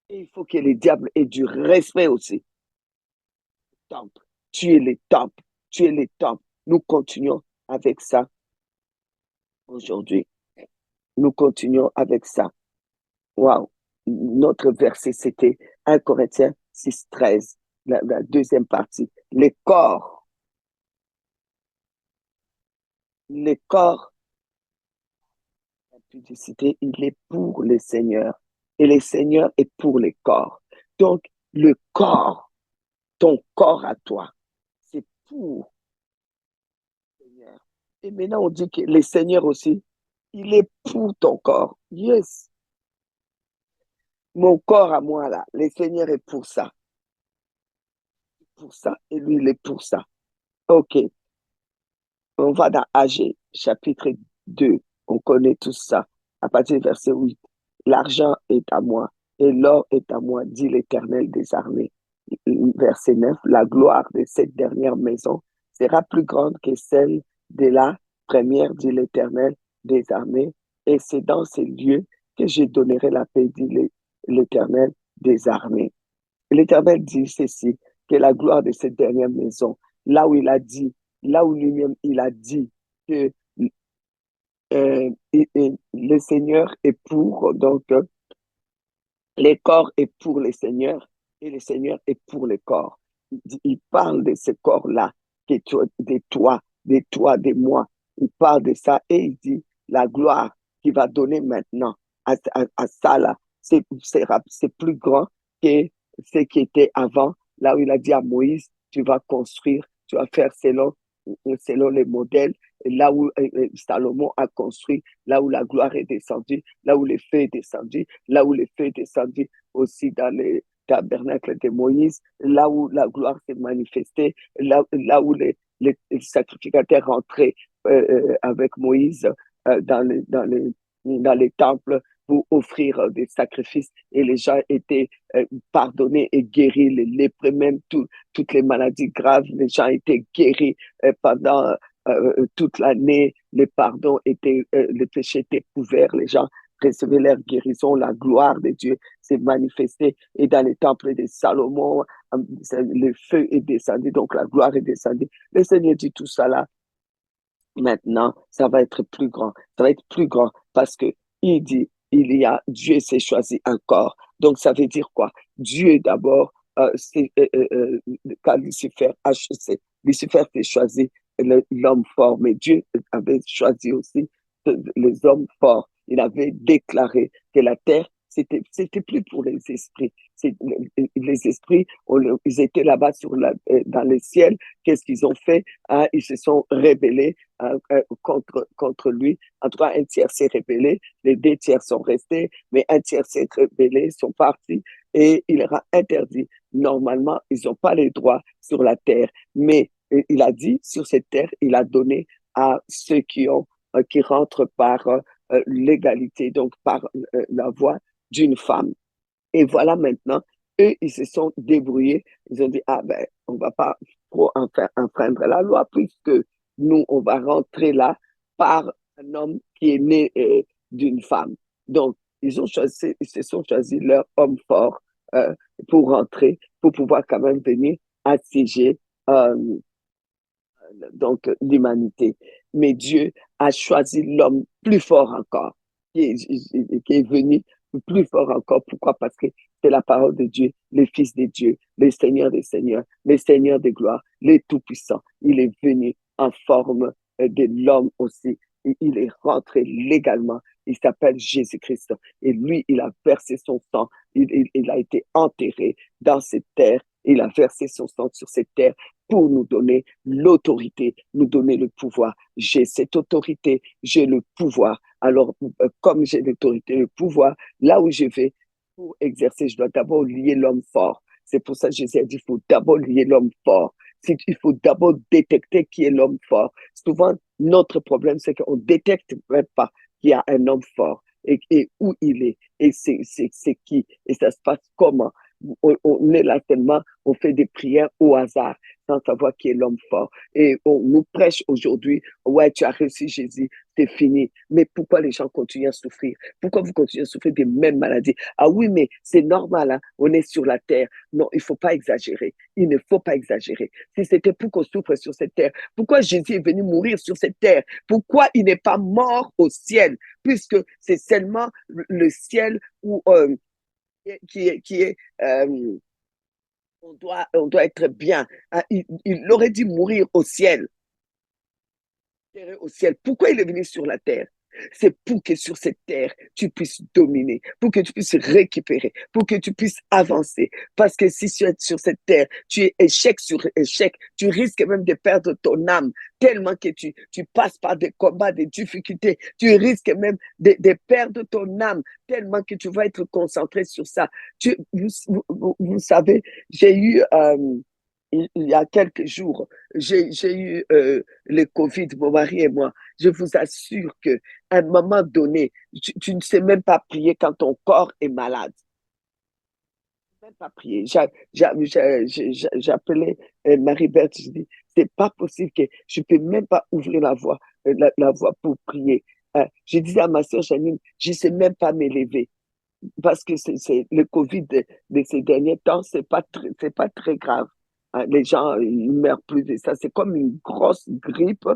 Et il faut que les diables aient du respect aussi. Temple. Tu es les temples. Tu es les temples. Nous continuons avec ça aujourd'hui. Nous continuons avec ça. Waouh! Notre verset, c'était 1 Corinthiens 6, 13, la deuxième partie. Les corps, la publicité, il est pour les seigneurs. Et les seigneurs est pour les corps. Donc, le corps, ton corps à toi, c'est pour les seigneurs. Et maintenant, on dit que les seigneurs aussi, il est pour ton corps. Yes. Mon corps à moi, là, les seigneurs est pour ça. Pour ça, et lui, il est pour ça. OK. On va dans Agé, chapitre 2. On connaît tout ça. À partir du verset 8. L'argent est à moi et l'or est à moi, dit l'Éternel des armées. Verset 9. La gloire de cette dernière maison sera plus grande que celle de la première, dit l'Éternel des armées. Et c'est dans ces lieux que je donnerai la paix, dit l'Éternel des armées. L'Éternel dit ceci, que la gloire de cette dernière maison, là où il a dit, là où lui-même il a dit que le Seigneur est pour, donc les corps est pour les seigneurs et le Seigneur est pour les corps. Il parle de ce corps-là, de toi, de moi. Il parle de ça et il dit la gloire qu'il va donner maintenant à ça là, c'est plus grand que ce qui était avant, là où il a dit à Moïse, tu vas construire, tu vas faire selon les modèles, là où Salomon a construit, là où la gloire est descendue, là où le feu est descendu, là où le feu est descendu aussi dans les tabernacles de Moïse, là où la gloire s'est manifestée, là où les sacrificateurs rentraient avec Moïse dans les temples pour offrir des sacrifices et les gens étaient pardonnés et guéris, les lépreux, même toutes les maladies graves, les gens étaient guéris pendant toute l'année, les péchés étaient couverts, les gens recevaient leur guérison, la gloire de Dieu s'est manifestée et dans les temples de Salomon, le feu est descendu, donc la gloire est descendue. Le Seigneur dit tout ça là. Maintenant, ça va être plus grand. Ça va être plus grand parce que il dit, Dieu s'est choisi un corps. Donc, ça veut dire quoi? Dieu d'abord, quand Lucifer s'est choisi l'homme fort, mais Dieu avait choisi aussi les hommes forts. Il avait déclaré que la terre, c'était plus pour les esprits. Les esprits, ils étaient là-bas dans le ciel. Qu'est-ce qu'ils ont fait? Hein? Ils se sont rebellés contre lui. En tout cas, un tiers s'est rebellé, les 2 tiers sont restés, mais un tiers s'est rebellé, sont partis et il leur a interdit. Normalement, ils n'ont pas les droits sur la terre, mais il a dit sur cette terre, il a donné à ceux qui rentrent par l'égalité, donc par la voie d'une femme. Et voilà maintenant, eux, ils se sont débrouillés. Ils ont dit, ah ben, on ne va pas trop enfreindre la loi puisque nous, on va rentrer là par un homme qui est né d'une femme. Donc, ils se sont choisis leur homme fort pour rentrer, pour pouvoir quand même venir assiéger euh, donc l'humanité. Mais Dieu a choisi l'homme plus fort encore, qui est venu plus fort encore. Pourquoi? Parce que c'est la parole de Dieu, le Fils de Dieu, le Seigneur des Seigneurs, le Seigneur des gloires, le Tout-Puissant. Il est venu en forme de l'homme aussi. Et il est rentré légalement. Il s'appelle Jésus-Christ. Et lui, il a versé son sang. Il a été enterré dans cette terre. Il a versé son sang sur cette terre pour nous donner l'autorité, nous donner le pouvoir. J'ai cette autorité, j'ai le pouvoir. Alors, comme j'ai l'autorité, le pouvoir, là où je vais pour exercer, je dois d'abord lier l'homme fort. C'est pour ça que Jésus a dit, il faut d'abord lier l'homme fort. Il faut d'abord détecter qui est l'homme fort. Souvent, notre problème, c'est qu'on ne détecte même pas qu'il y a un homme fort et où il est et c'est qui et ça se passe comment. On est là tellement, on fait des prières au hasard sans savoir qui est l'homme fort. Et on nous prêche aujourd'hui, ouais, tu as reçu Jésus, c'est fini. Mais pourquoi les gens continuent à souffrir? Pourquoi vous continuez à souffrir des mêmes maladies? Ah oui, mais c'est normal, hein? On est sur la terre. Non, il ne faut pas exagérer. Il ne faut pas exagérer. Si c'était pour qu'on souffre sur cette terre, pourquoi Jésus est venu mourir sur cette terre? Pourquoi il n'est pas mort au ciel? Puisque c'est seulement le ciel où, qui est on doit être bien. Il aurait dû mourir au ciel. Au ciel. Pourquoi il est venu sur la terre? C'est pour que sur cette terre, tu puisses dominer, pour que tu puisses récupérer, pour que tu puisses avancer. Parce que si tu es sur cette terre, tu es échec sur échec, tu risques même de perdre ton âme, tellement que tu passes par des combats, des difficultés, tu risques même de perdre ton âme, tellement que tu vas être concentré sur ça. Vous savez, j'ai eu... il y a quelques jours, j'ai eu le Covid, mon mari et moi. Je vous assure qu'à un moment donné, tu ne sais même pas prier quand ton corps est malade. Même pas prier. J'appelais Marie-Berthe, je dis, c'est pas possible que je peux même pas ouvrir la voix, la voix pour prier. Je disais à ma soeur Janine, je sais même pas m'élever parce que c'est le Covid de ces derniers temps, c'est pas très grave. Hein, les gens, ils meurent plus de ça. C'est comme une grosse grippe.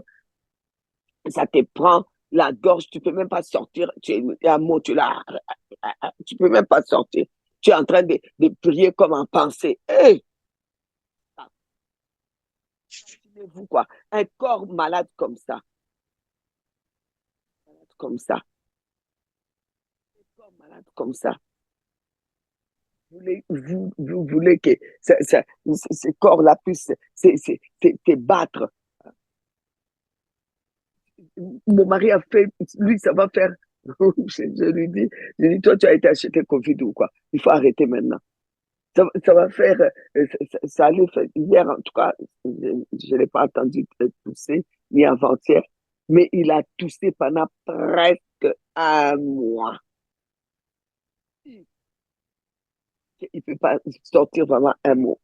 Ça te prend la gorge. Tu peux même pas sortir. Il y a un mot, tu peux même pas sortir. Tu es en train de prier comme en pensée. Hey! Imaginez-vous quoi? Un corps malade comme ça. Comme ça. Un corps malade comme ça. Vous voulez que ce corps-là puisse te battre. Mon mari a fait, lui, ça va faire. Je lui dis, toi, tu as été acheté Covid ou quoi? Il faut arrêter maintenant. Ça va faire, ça allait faire, hier en tout cas, je n'ai pas entendu tousser, ni avant-hier, mais il a toussé pendant presque un mois. Il ne peut pas sortir vraiment un mot.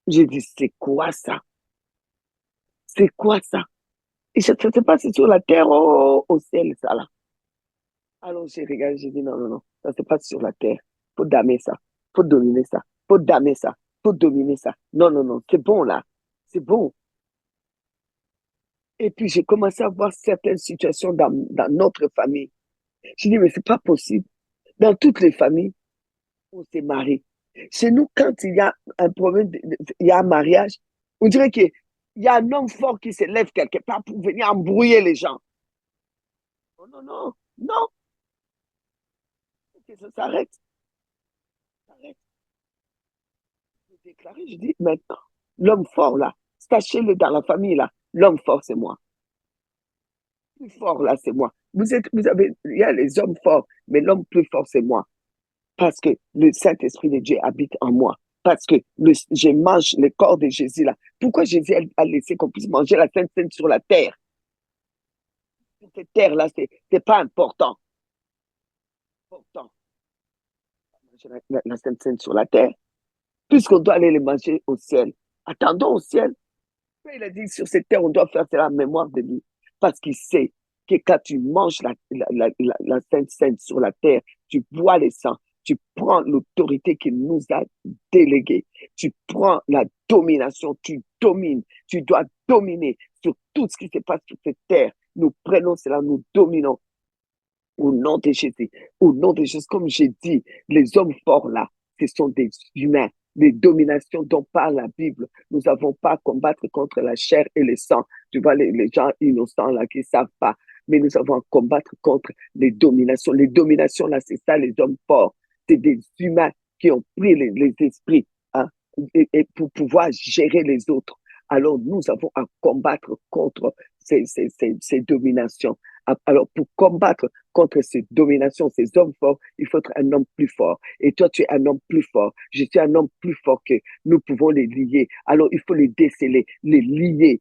J'ai dit, c'est quoi ça? C'est quoi ça? Et je ne sais pas si c'est sur la terre ou au ciel, ça là. Alors j'ai regardé, j'ai dit, non, non, non, ça c'est pas sur la terre. Faut damer ça. Faut dominer ça. Faut damer ça. Faut dominer ça. Non, non, non, c'est bon là. C'est bon. Et puis j'ai commencé à voir certaines situations dans notre famille. J'ai dit, mais c'est pas possible. Dans toutes les familles, on s'est marié. Chez nous, quand il y a un problème, il y a un mariage, on dirait qu'il y a un homme fort qui se lève quelque part pour venir embrouiller les gens. Non, non, non, non. Que ça s'arrête. J'ai déclaré, je dis, maintenant, l'homme fort là, sachez-le dans la famille là, l'homme fort c'est moi. Le plus fort là c'est moi. Il y a les hommes forts, mais l'homme plus fort c'est moi. Parce que le Saint-Esprit de Dieu habite en moi. Parce que je mange le corps de Jésus là. Pourquoi Jésus a laissé qu'on puisse manger la Sainte Seine sur la terre? Cette terre là, c'est pas important. Important. La Sainte Seine sur la terre. Puisqu'on doit aller les manger au ciel. Attendons au ciel. Il a dit, sur cette terre, on doit faire cela en mémoire de lui. Parce qu'il sait que quand tu manges la Sainte Seine sur la terre, tu bois le sang, tu prends l'autorité qu'il nous a déléguée, tu prends la domination, tu domines, tu dois dominer sur tout ce qui se passe sur cette terre. Nous prenons cela, nous dominons. Au nom de Jésus, au nom de Jésus, comme j'ai dit, les hommes forts là, ce sont des humains. Les dominations dont parle la Bible, nous n'avons pas à combattre contre la chair et le sang. Tu vois, les gens innocents là qui ne savent pas, mais nous avons à combattre contre les dominations. Les dominations là, c'est ça, les hommes forts. C'est des humains qui ont pris les esprits, hein, et pour pouvoir gérer les autres. Alors, nous avons à combattre contre ces dominations. Alors, pour combattre contre ces dominations, ces hommes forts, il faut être un homme plus fort. Et toi, tu es un homme plus fort. Je suis un homme plus fort que nous pouvons les lier. Alors, il faut les déceler, les lier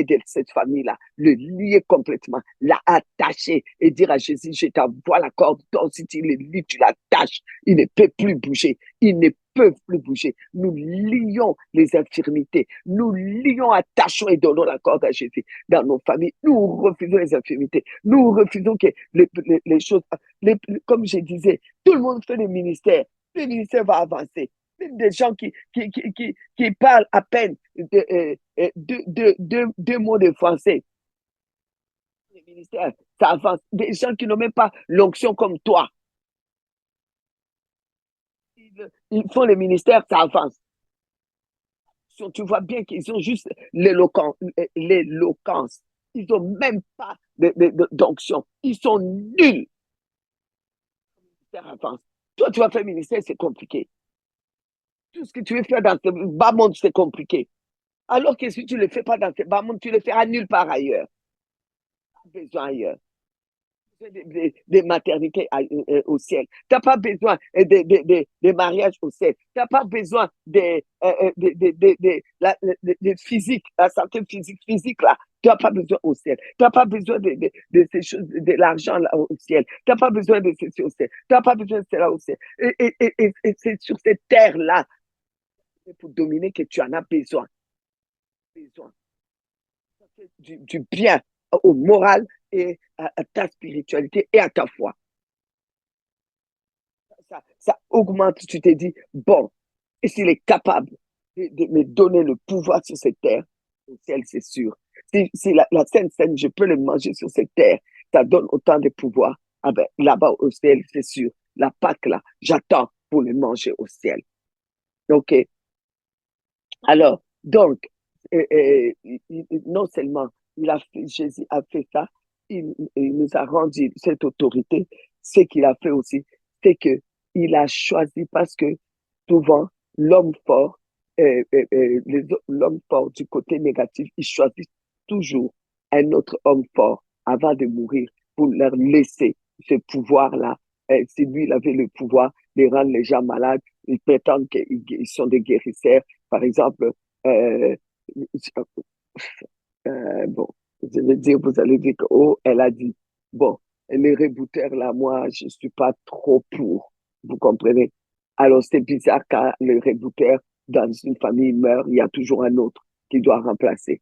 de cette famille-là, le lier complètement, l'attacher et dire à Jésus, je t'envoie la corde. Donc, si tu le lis, tu l'attaches. Il ne peut plus bouger. Il ne peuvent plus bouger. Nous lions les infirmités. Nous lions, attachons et donnons la corde à Jésus dans nos familles. Nous refusons les infirmités. Nous refusons que les choses, comme je disais, tout le monde fait le ministère. Le ministère va avancer. Des gens qui parlent à peine deux mots de français. Le ministère, ça avance. Des gens qui n'ont même pas l'onction comme toi. Ils font le ministère, ça avance. Tu vois bien qu'ils ont juste l'éloquence. Ils n'ont même pas d'onction. Ils sont nuls. Le ministère avance. Toi, tu vas faire le ministère, c'est compliqué. Tout ce que tu veux faire dans ce bas monde, c'est compliqué. Alors que si tu ne le fais pas dans ce bas monde, tu le feras nulle part ailleurs. Besoin ailleurs. Des maternités au ciel. Tu n'as pas besoin des mariages au ciel. Tu n'as pas besoin de physique, la santé physique là. Tu n'as pas besoin au ciel. Tu n'as pas besoin de ces choses, de l'argent là au ciel. Tu n'as pas besoin de ceci au ciel. Tu n'as pas besoin de cela au ciel. Et c'est sur cette terre-là, pour dominer, que tu en as besoin. Du bien au moral et à ta spiritualité et à ta foi. Ça augmente, tu te dis, bon, et s'il est capable de me donner le pouvoir sur cette terre, au ciel, c'est sûr. Si la Sainte Seine, je peux le manger sur cette terre, ça donne autant de pouvoir. Ah ben, là-bas au ciel, c'est sûr. La Pâque, là, j'attends pour le manger au ciel. OK. Alors, donc, non seulement Jésus a fait ça, il nous a rendu cette autorité. Ce qu'il a fait aussi, c'est qu'il a choisi, parce que souvent, l'homme fort, l'homme fort du côté négatif, il choisit toujours un autre homme fort avant de mourir pour leur laisser ce pouvoir-là. Si lui, il avait le pouvoir de rendre les gens malades, ils prétendent qu'ils sont des guérisseurs. Par exemple, bon, je vais dire, vous allez dire que, oh, elle a dit, bon, les rebooters là, moi, je ne suis pas trop pour, vous comprenez? Alors, c'est bizarre quand le rebooter dans une famille meurt, il y a toujours un autre qui doit remplacer.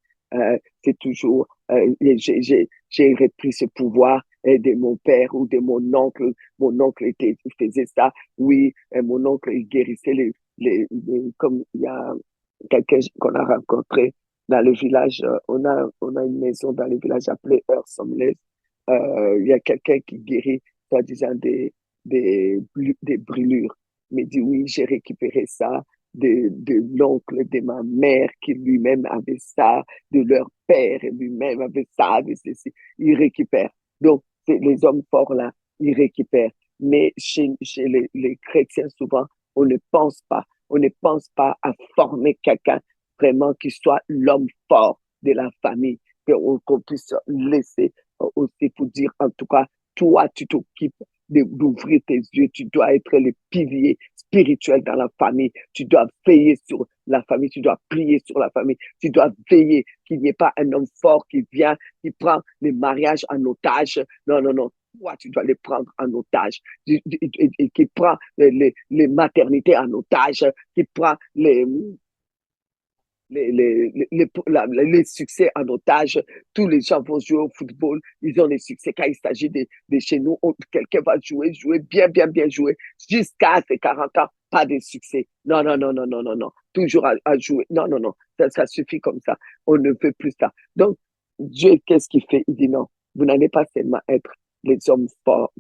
C'est toujours, j'ai repris ce pouvoir de mon père ou de mon oncle. Mon oncle faisait ça. Oui, mon oncle, il guérissait comme il y a quelqu'un qu'on a rencontré dans le village. On a une maison dans le village appelée Heure-Sommelès. Il y a quelqu'un qui guérit, soi-disant, des brûlures. Mais dit oui, j'ai récupéré ça de l'oncle de ma mère qui lui-même avait ça, de leur père lui-même avait ça, de ceci. Il récupère. Donc, les hommes forts là, ils récupèrent. Mais chez les chrétiens, souvent, on ne pense pas. On ne pense pas à former quelqu'un vraiment qui soit l'homme fort de la famille, qu'on puisse laisser aussi pour dire, en tout cas, toi, tu t'occupes d'ouvrir tes yeux, tu dois être le pilier spirituel dans la famille, tu dois veiller sur la famille, tu dois prier sur la famille, tu dois veiller qu'il n'y ait pas un homme fort qui vient, qui prend les mariages en otage. Non, non, non. Toi, tu dois les prendre en otage, qui prend les maternités en otage, qui prend les succès en otage. Tous les gens vont jouer au football, ils ont des succès. Quand il s'agit de chez nous, quelqu'un va jouer bien jouer jusqu'à ses 40 ans, pas de succès. Non, non, non, non, non, non, non. Toujours à jouer. Non, non, non. Ça suffit comme ça. On ne veut plus ça. Donc, Dieu, qu'est-ce qu'il fait? Il dit non, vous n'allez pas seulement être les hommes forts,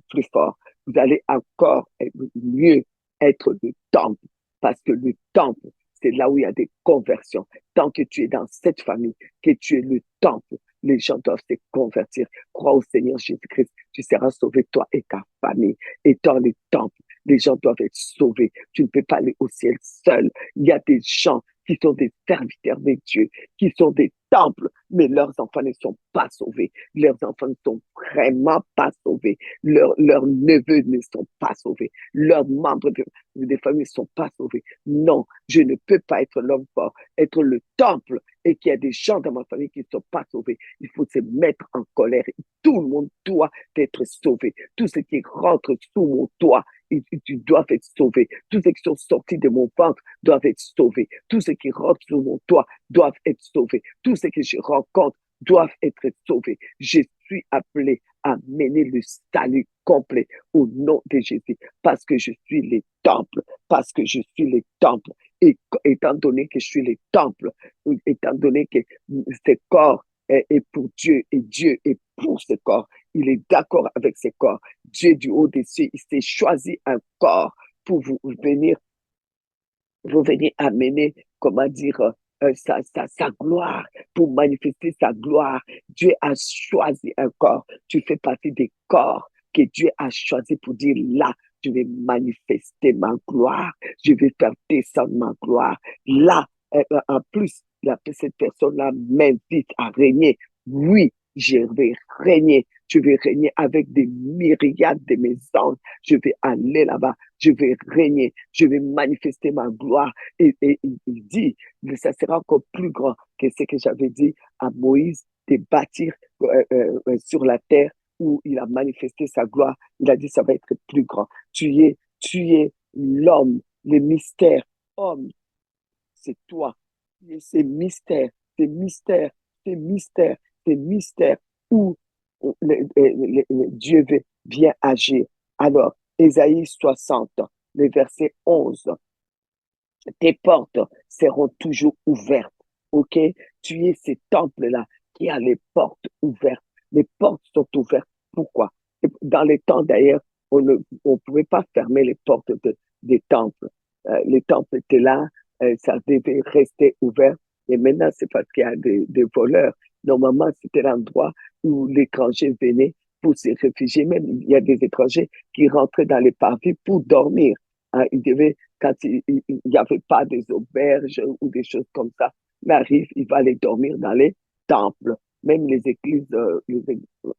plus forts. Vous allez encore mieux être le temple. Parce que le temple, c'est là où il y a des conversions. Tant que tu es dans cette famille, que tu es le temple, les gens doivent se convertir. Crois au Seigneur Jésus-Christ, tu seras sauvé, toi et ta famille, étant le temple. Les gens doivent être sauvés. Tu ne peux pas aller au ciel seul. Il y a des gens qui sont des serviteurs de Dieu, qui sont des temples, mais leurs enfants ne sont pas sauvés. Leurs enfants ne sont vraiment pas sauvés. Leurs neveux ne sont pas sauvés. Leurs membres des familles ne sont pas sauvés. Non, je ne peux pas être l'homme fort, être le temple et qu'il y a des gens dans ma famille qui ne sont pas sauvés. Il faut se mettre en colère. Tout le monde doit être sauvé. Tout ce qui rentre sous mon toit, ils doivent être sauvés. Tous ceux qui sont sortis de mon ventre doivent être sauvés. Tous ceux qui rentrent sous mon toit doivent être sauvés. Tous ceux que je rencontre doivent être sauvés. Je suis appelé à mener le salut complet au nom de Jésus parce que je suis les temples, parce que je suis les temples. Et étant donné que je suis les temples, étant donné que ce corps est pour Dieu et Dieu est pour ce corps, il est d'accord avec ce corps. Dieu du haut des cieux, il s'est choisi un corps pour vous venir amener, comment dire, sa gloire, pour manifester sa gloire. Dieu a choisi un corps. Tu fais partie des corps que Dieu a choisi pour dire là, je vais manifester ma gloire, je vais faire descendre ma gloire. Là, en plus, cette personne-là m'invite à régner. Oui, je vais régner. Je vais régner avec des myriades de mes anges. Je vais aller là-bas. Je vais régner. Je vais manifester ma gloire. Et il dit, ça sera encore plus grand que ce que j'avais dit à Moïse de bâtir sur la terre où il a manifesté sa gloire. Il a dit, ça va être plus grand. Tu es l'homme, le mystère. Homme, c'est toi. Ces mystères, ces mystères, ces mystères, ces mystères où Dieu vient agir. Alors, Ésaïe 60, le verset 11, tes portes seront toujours ouvertes. OK? Tu es ces temples-là qui a les portes ouvertes. Les portes sont ouvertes. Pourquoi? Dans les temps d'ailleurs, on ne pouvait pas fermer les portes des temples. Les temples étaient là, ça devait rester ouvert. Et maintenant, c'est parce qu'il y a des voleurs. Normalement, c'était l'endroit où l'étranger venait pour se réfugier. Même, il y a des étrangers qui rentraient dans les parvis pour dormir. Hein, ils devaient, quand il n'y avait pas des auberges ou des choses comme ça, il arrive, il va aller dormir dans les temples. Même les églises,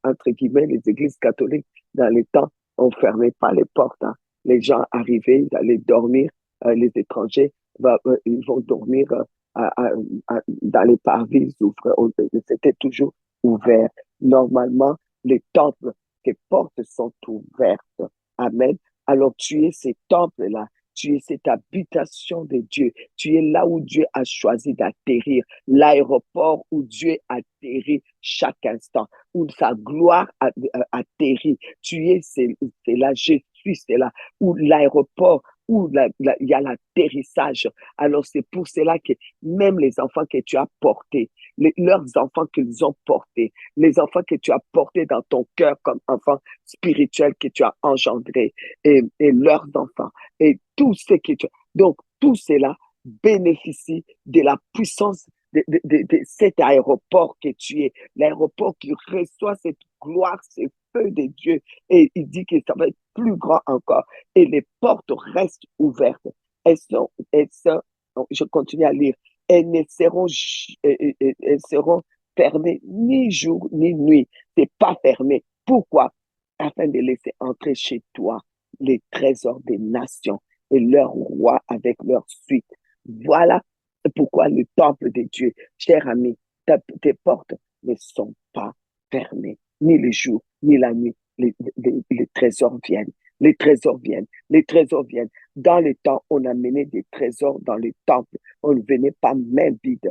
entre guillemets, les églises catholiques, dans les temps, on ne fermait pas les portes. Hein. Les gens arrivaient, ils allaient dormir, les étrangers, ils vont dormir dans les parvis, c'était toujours ouvert. Normalement, les temples, les portes sont ouvertes. Amen. Alors tu es ces temples-là, tu es cette habitation de Dieu, tu es là où Dieu a choisi d'atterrir, l'aéroport où Dieu atterrit chaque instant, où sa gloire atterrit. Tu es, c'est là, je suis, c'est là, où l'aéroport, où il y a l'atterrissage. Alors c'est pour cela que même les enfants que tu as portés, leurs enfants qu'ils ont portés, les enfants que tu as portés dans ton cœur comme enfants spirituels que tu as engendrés, et leurs enfants, et tout ce que tu as. Donc, tout cela bénéficie de la puissance de cet aéroport que tu es, l'aéroport qui reçoit cette gloire, ce feu de Dieu, et il dit que ça va être plus grand encore, et les portes restent ouvertes. Je continue à lire, elles seront fermées ni jour ni nuit. C'est pas fermé. Pourquoi? Afin de laisser entrer chez toi les trésors des nations et leurs rois avec leur suite. Voilà pourquoi le temple de Dieu, cher ami, tes portes ne sont pas fermées, ni le jour, ni la nuit. Les trésors viennent. Les trésors viennent. Les trésors viennent. Dans le temps, on a mené des trésors dans les temples. On ne venait pas main vide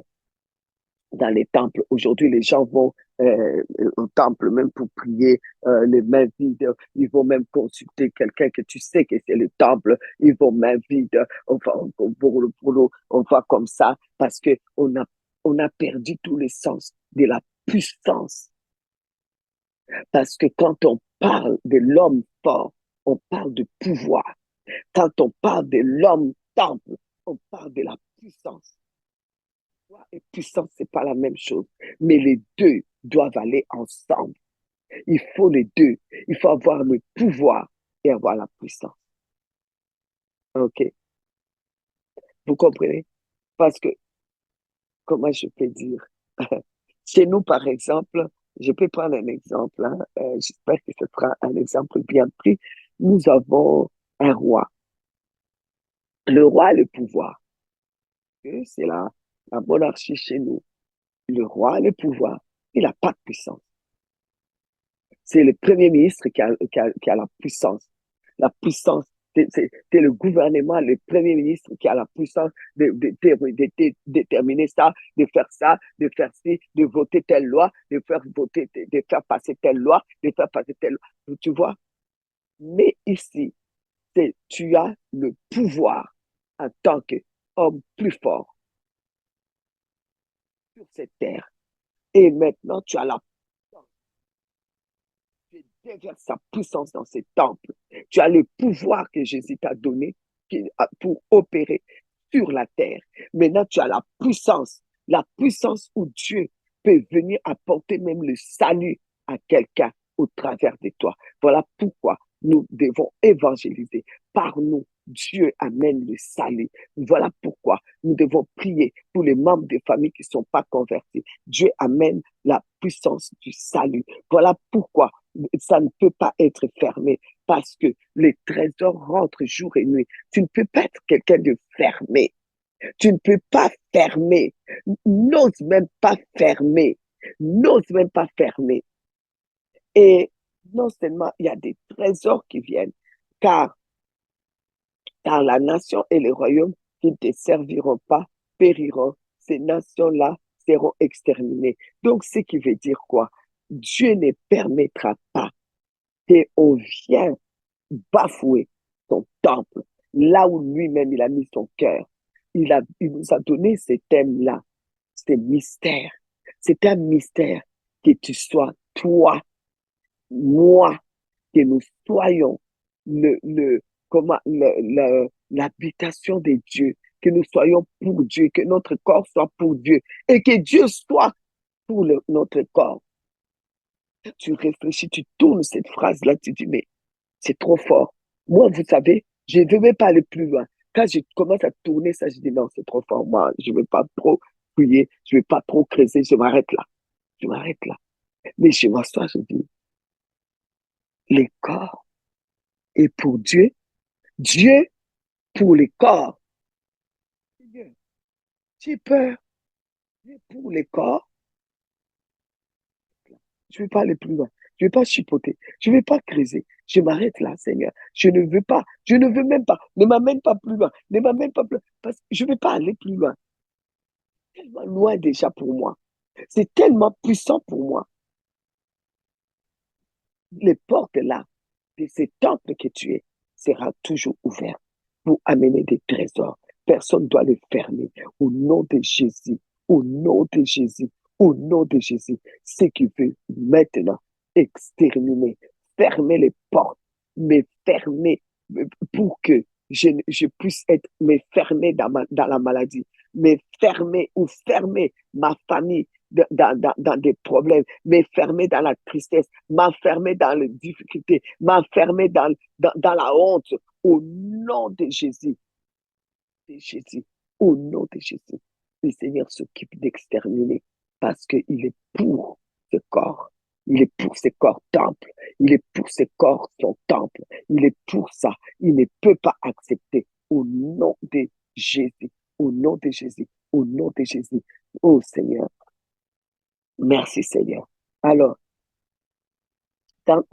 dans les temples. Aujourd'hui, les gens vont au temple même pour prier, les mains vides. Ils vont même consulter quelqu'un que tu sais que c'est le temple. Ils vont main vide. On va comme ça parce que on a perdu tous les sens de la puissance. Parce que quand on parle de l'homme fort, on parle de pouvoir. Quand on parle de l'homme temple, on parle de la puissance. Pouvoir et puissance, c'est pas la même chose. Mais les deux doivent aller ensemble. Il faut les deux. Il faut avoir le pouvoir et avoir la puissance. OK? Vous comprenez? Parce que, comment je peux dire? Chez nous, par exemple, je peux prendre un exemple, hein, j'espère que ce sera un exemple bien pris. Nous avons un roi. Le roi a le pouvoir. C'est la monarchie chez nous. Le roi a le pouvoir. Il n'a pas de puissance. C'est le premier ministre qui a la puissance. La puissance, c'est le gouvernement, le premier ministre qui a la puissance de déterminer ça, de faire ça, de faire ci, de voter telle loi, de faire voter, de faire passer telle loi, de faire passer telle loi. Tu vois? Mais ici, tu as le pouvoir en tant qu'homme plus fort sur cette terre. Et maintenant, tu as la tu déverses sa puissance dans ces temples. Tu as le pouvoir que Jésus t'a donné pour opérer sur la terre. Maintenant, tu as la puissance où Dieu peut venir apporter même le salut à quelqu'un au travers de toi. Voilà pourquoi nous devons évangéliser. Par nous, Dieu amène le salut. Voilà pourquoi nous devons prier pour les membres des familles qui ne sont pas convertis. Dieu amène la puissance du salut. Voilà pourquoi ça ne peut pas être fermé parce que les trésors rentrent jour et nuit. Tu ne peux pas être quelqu'un de fermé. Tu ne peux pas fermer. N'ose même pas fermer. N'ose même pas fermer. Et non seulement il y a des trésors qui viennent, car la nation et le royaume qui ne te serviront pas périront. Ces nations-là seront exterminées. Donc, ce qui veut dire quoi? Dieu ne permettra pas qu'on vienne bafouer son temple, là où lui-même il a mis son cœur. Il nous a donné ces thèmes-là, ces mystères. C'est un mystère que tu sois toi, moi, que nous soyons l'habitation de Dieu, que nous soyons pour Dieu, que notre corps soit pour Dieu et que Dieu soit pour notre corps. Tu réfléchis, tu tournes cette phrase-là, tu dis, mais c'est trop fort. Moi, vous savez, je ne veux même pas aller plus loin. Quand je commence à tourner ça, je dis non, c'est trop fort. Moi, je ne veux pas trop prier, je ne veux pas trop creuser, je m'arrête là. Je m'arrête là. Mais je m'assois, je dis, les corps est pour Dieu, Dieu pour les corps. J'ai peur. Dieu pour les corps. Je ne veux pas aller plus loin. Je ne veux pas chipoter. Je ne veux pas creuser. Je m'arrête là, Seigneur. Je ne veux pas. Je ne veux même pas. Ne m'amène pas plus loin. Ne m'amène pas plus loin. Parce que je ne veux pas aller plus loin. Tellement loin déjà pour moi. C'est tellement puissant pour moi. Les portes là, de ces temples que tu es, sera toujours ouvertes pour amener des trésors. Personne ne doit les fermer. Au nom de Jésus, au nom de Jésus, au nom de Jésus, ce qui veut maintenant exterminer, fermer les portes, mais fermer pour que je puisse être mais fermé dans la maladie, mais fermé ou fermer ma famille dans des problèmes, m'enfermer dans la tristesse, m'enfermer dans les difficultés, m'enfermer dans la honte. Au nom de Jésus, au nom de Jésus, le Seigneur s'occupe d'exterminer parce qu'il est pour ce corps. Il est pour ce corps temple. Il est pour ce corps son temple. Il est pour ça. Il ne peut pas accepter au nom de Jésus. Au nom de Jésus. Au nom de Jésus. Oh Seigneur. Merci Seigneur. Alors, dans,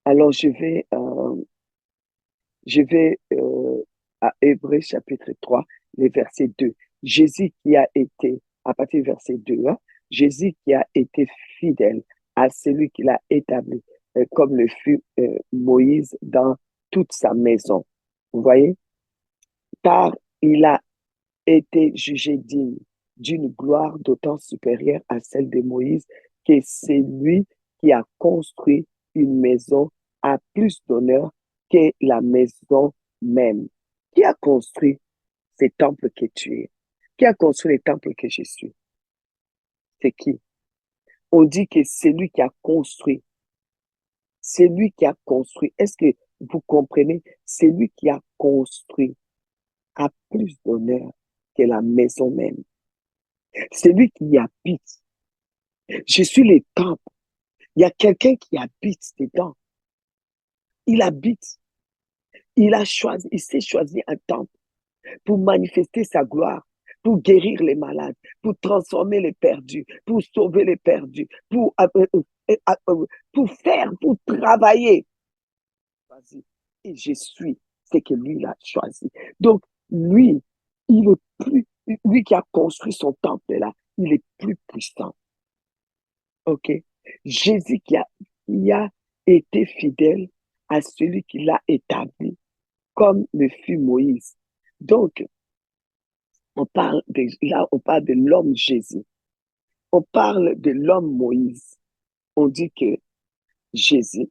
alors je vais à Hébreux chapitre 3, le verset 2. Jésus qui a été, à partir du verset 2, hein, Jésus qui a été fidèle à celui qui l'a établi, comme le fut Moïse dans toute sa maison. Vous voyez? Car il a été jugé digne d'une gloire d'autant supérieure à celle de Moïse que c'est lui qui a construit une maison à plus d'honneur que la maison même. Qui a construit ces temples que tu es? Qui a construit les temples que je suis? C'est qui? On dit que c'est lui qui a construit. C'est lui qui a construit. Est-ce que Vous comprenez? C'est lui qui a construit, a plus d'honneur que la maison même. C'est lui qui y habite. Je suis le temple. Il y a quelqu'un qui habite dedans. Il habite. Il a choisi, il s'est choisi un temple pour manifester sa gloire, pour guérir les malades, pour transformer les perdus, pour sauver les perdus, pour faire, pour travailler. Et je suis ce que lui il a choisi. Donc, lui, il est plus, lui qui a construit son temple là, il est plus puissant. OK? Jésus qui a été fidèle à celui qui l'a établi, comme le fut Moïse. Donc, là, on parle de l'homme Jésus. On parle de l'homme Moïse. On dit que Jésus,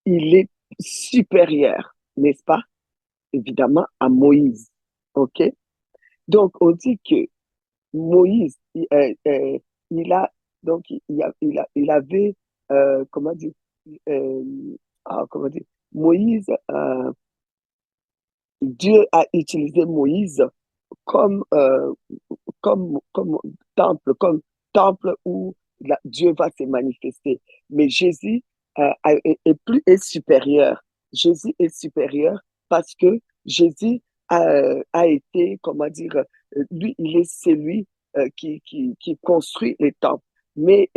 il est supérieur, n'est-ce pas? Évidemment, à Moïse. OK? Donc, on dit que Moïse, il a, donc, il avait, comment dire, euh, comment dire, Moïse, Dieu a utilisé Moïse comme, euh, comme temple où Dieu va se manifester. Mais Jésus est supérieur. Jésus est supérieur parce que Jésus a été, comment dire, lui, il est celui qui construit les temples. Mais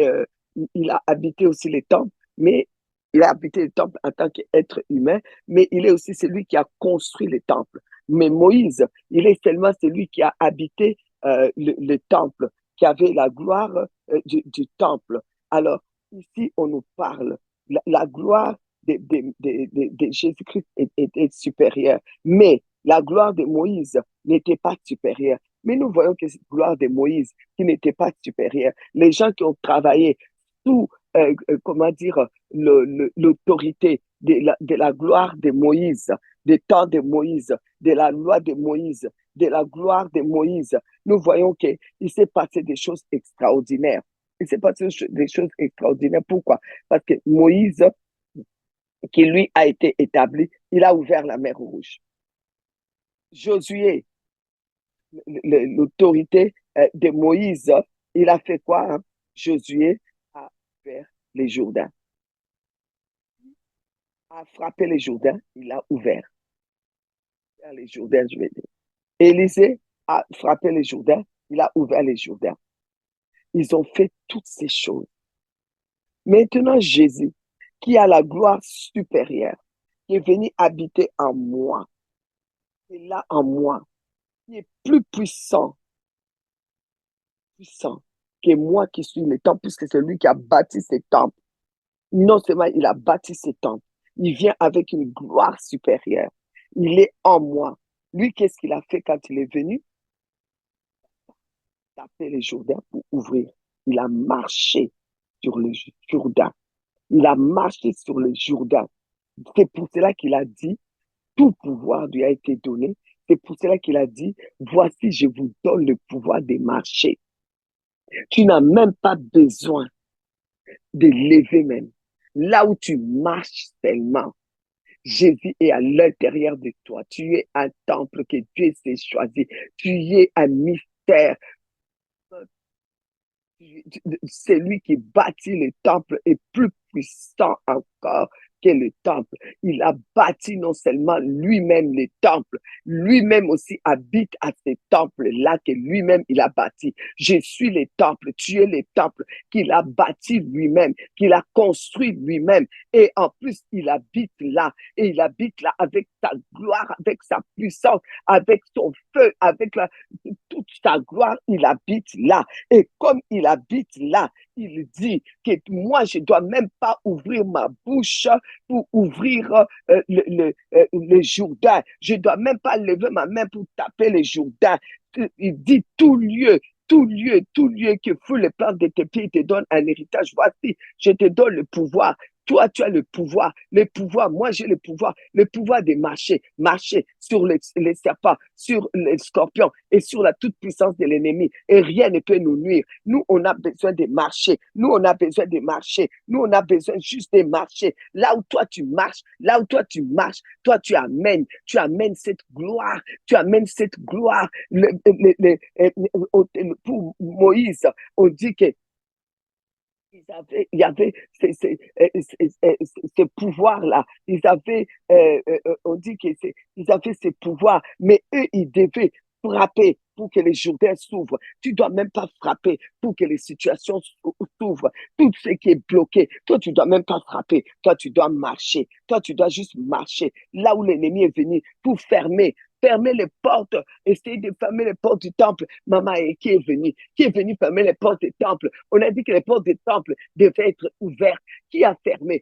il a habité aussi les temples, mais il a habité les temples en tant qu'être humain, mais il est aussi celui qui a construit les temples. Mais Moïse, il est seulement celui qui a habité le temple, qui avait la gloire du temple. Alors, ici, on nous parle, la gloire de Jésus-Christ était supérieure, mais la gloire de Moïse n'était pas supérieure. Mais nous voyons que cette gloire de Moïse qui n'était pas supérieure, les gens qui ont travaillé sous, comment dire, l'autorité de la gloire de Moïse, des temps de Moïse, de la loi de Moïse, de la gloire de Moïse, nous voyons qu'il s'est passé des choses extraordinaires. Il s'est passé des choses extraordinaires. Pourquoi? Parce que Moïse, qui lui a été établi, il a ouvert la mer Rouge. Josué, l'autorité de Moïse, il a fait quoi? Hein? Josué a ouvert les Jourdains. A frappé les Jourdains, il a ouvert les Jourdains, je vais dire. Élisée a frappé les Jourdains, il a ouvert les Jourdains. Ils ont fait toutes ces choses. Maintenant, Jésus, qui a la gloire supérieure, qui est venu habiter en moi, qui est là en moi, qui est plus puissant que moi qui suis le temple, puisque c'est lui qui a bâti ces temples. Non seulement il a bâti ces temples, il vient avec une gloire supérieure. Il est en moi. Lui, qu'est-ce qu'il a fait quand il est venu? Taper les Jourdains pour ouvrir. Il a marché sur le Jourdain. Il a marché sur le Jourdain. C'est pour cela qu'il a dit, tout pouvoir lui a été donné. C'est pour cela qu'il a dit, voici, je vous donne le pouvoir de marcher. Tu n'as même pas besoin de lever même. Là où tu marches seulement, Jésus est à l'intérieur de toi. Tu es un temple que Dieu s'est choisi. Tu es un mystère. Celui qui bâtit le temple est plus puissant encore que le temple. Il a bâti non seulement lui-même le temple, lui-même aussi habite à ce temple-là que lui-même il a bâti. Je suis le temple, tu es le temple qu'il a bâti lui-même, qu'il a construit lui-même. Et en plus, il habite là. Et il habite là avec sa gloire, avec sa puissance, avec son feu, avec toute sa gloire, il habite là. Et comme il habite là, il dit que moi, je ne dois même pas ouvrir ma bouche pour ouvrir le Jourdain. Je ne dois même pas lever ma main pour taper le Jourdain. Il dit tout lieu que fou le plan de tes pieds, il te donne un héritage. Voici, je te donne le pouvoir Toi, tu as le pouvoir. Moi, j'ai le pouvoir de marcher sur les serpents, sur les scorpions et sur la toute-puissance de l'ennemi. Et rien ne peut nous nuire. Nous, on a besoin de marcher. Nous, on a besoin de marcher. Nous, on a besoin juste de marcher. Là où toi, tu marches, toi, tu amènes cette gloire. Tu amènes cette gloire. Pour Moïse, on dit que il y avait ce pouvoir-là. On dit qu'ils avaient ce pouvoir, mais eux, ils devaient frapper pour que les Jourdains s'ouvrent. Tu ne dois même pas frapper pour que les situations s'ouvrent. Tout ce qui est bloqué, toi, tu ne dois même pas frapper. Toi, tu dois marcher. Toi, tu dois juste marcher. Là où l'ennemi est venu pour fermer les portes, essayer de fermer les portes du temple. Maman, qui est venu fermer les portes du temple? On a dit que les portes du temple devaient être ouvertes. Qui a fermé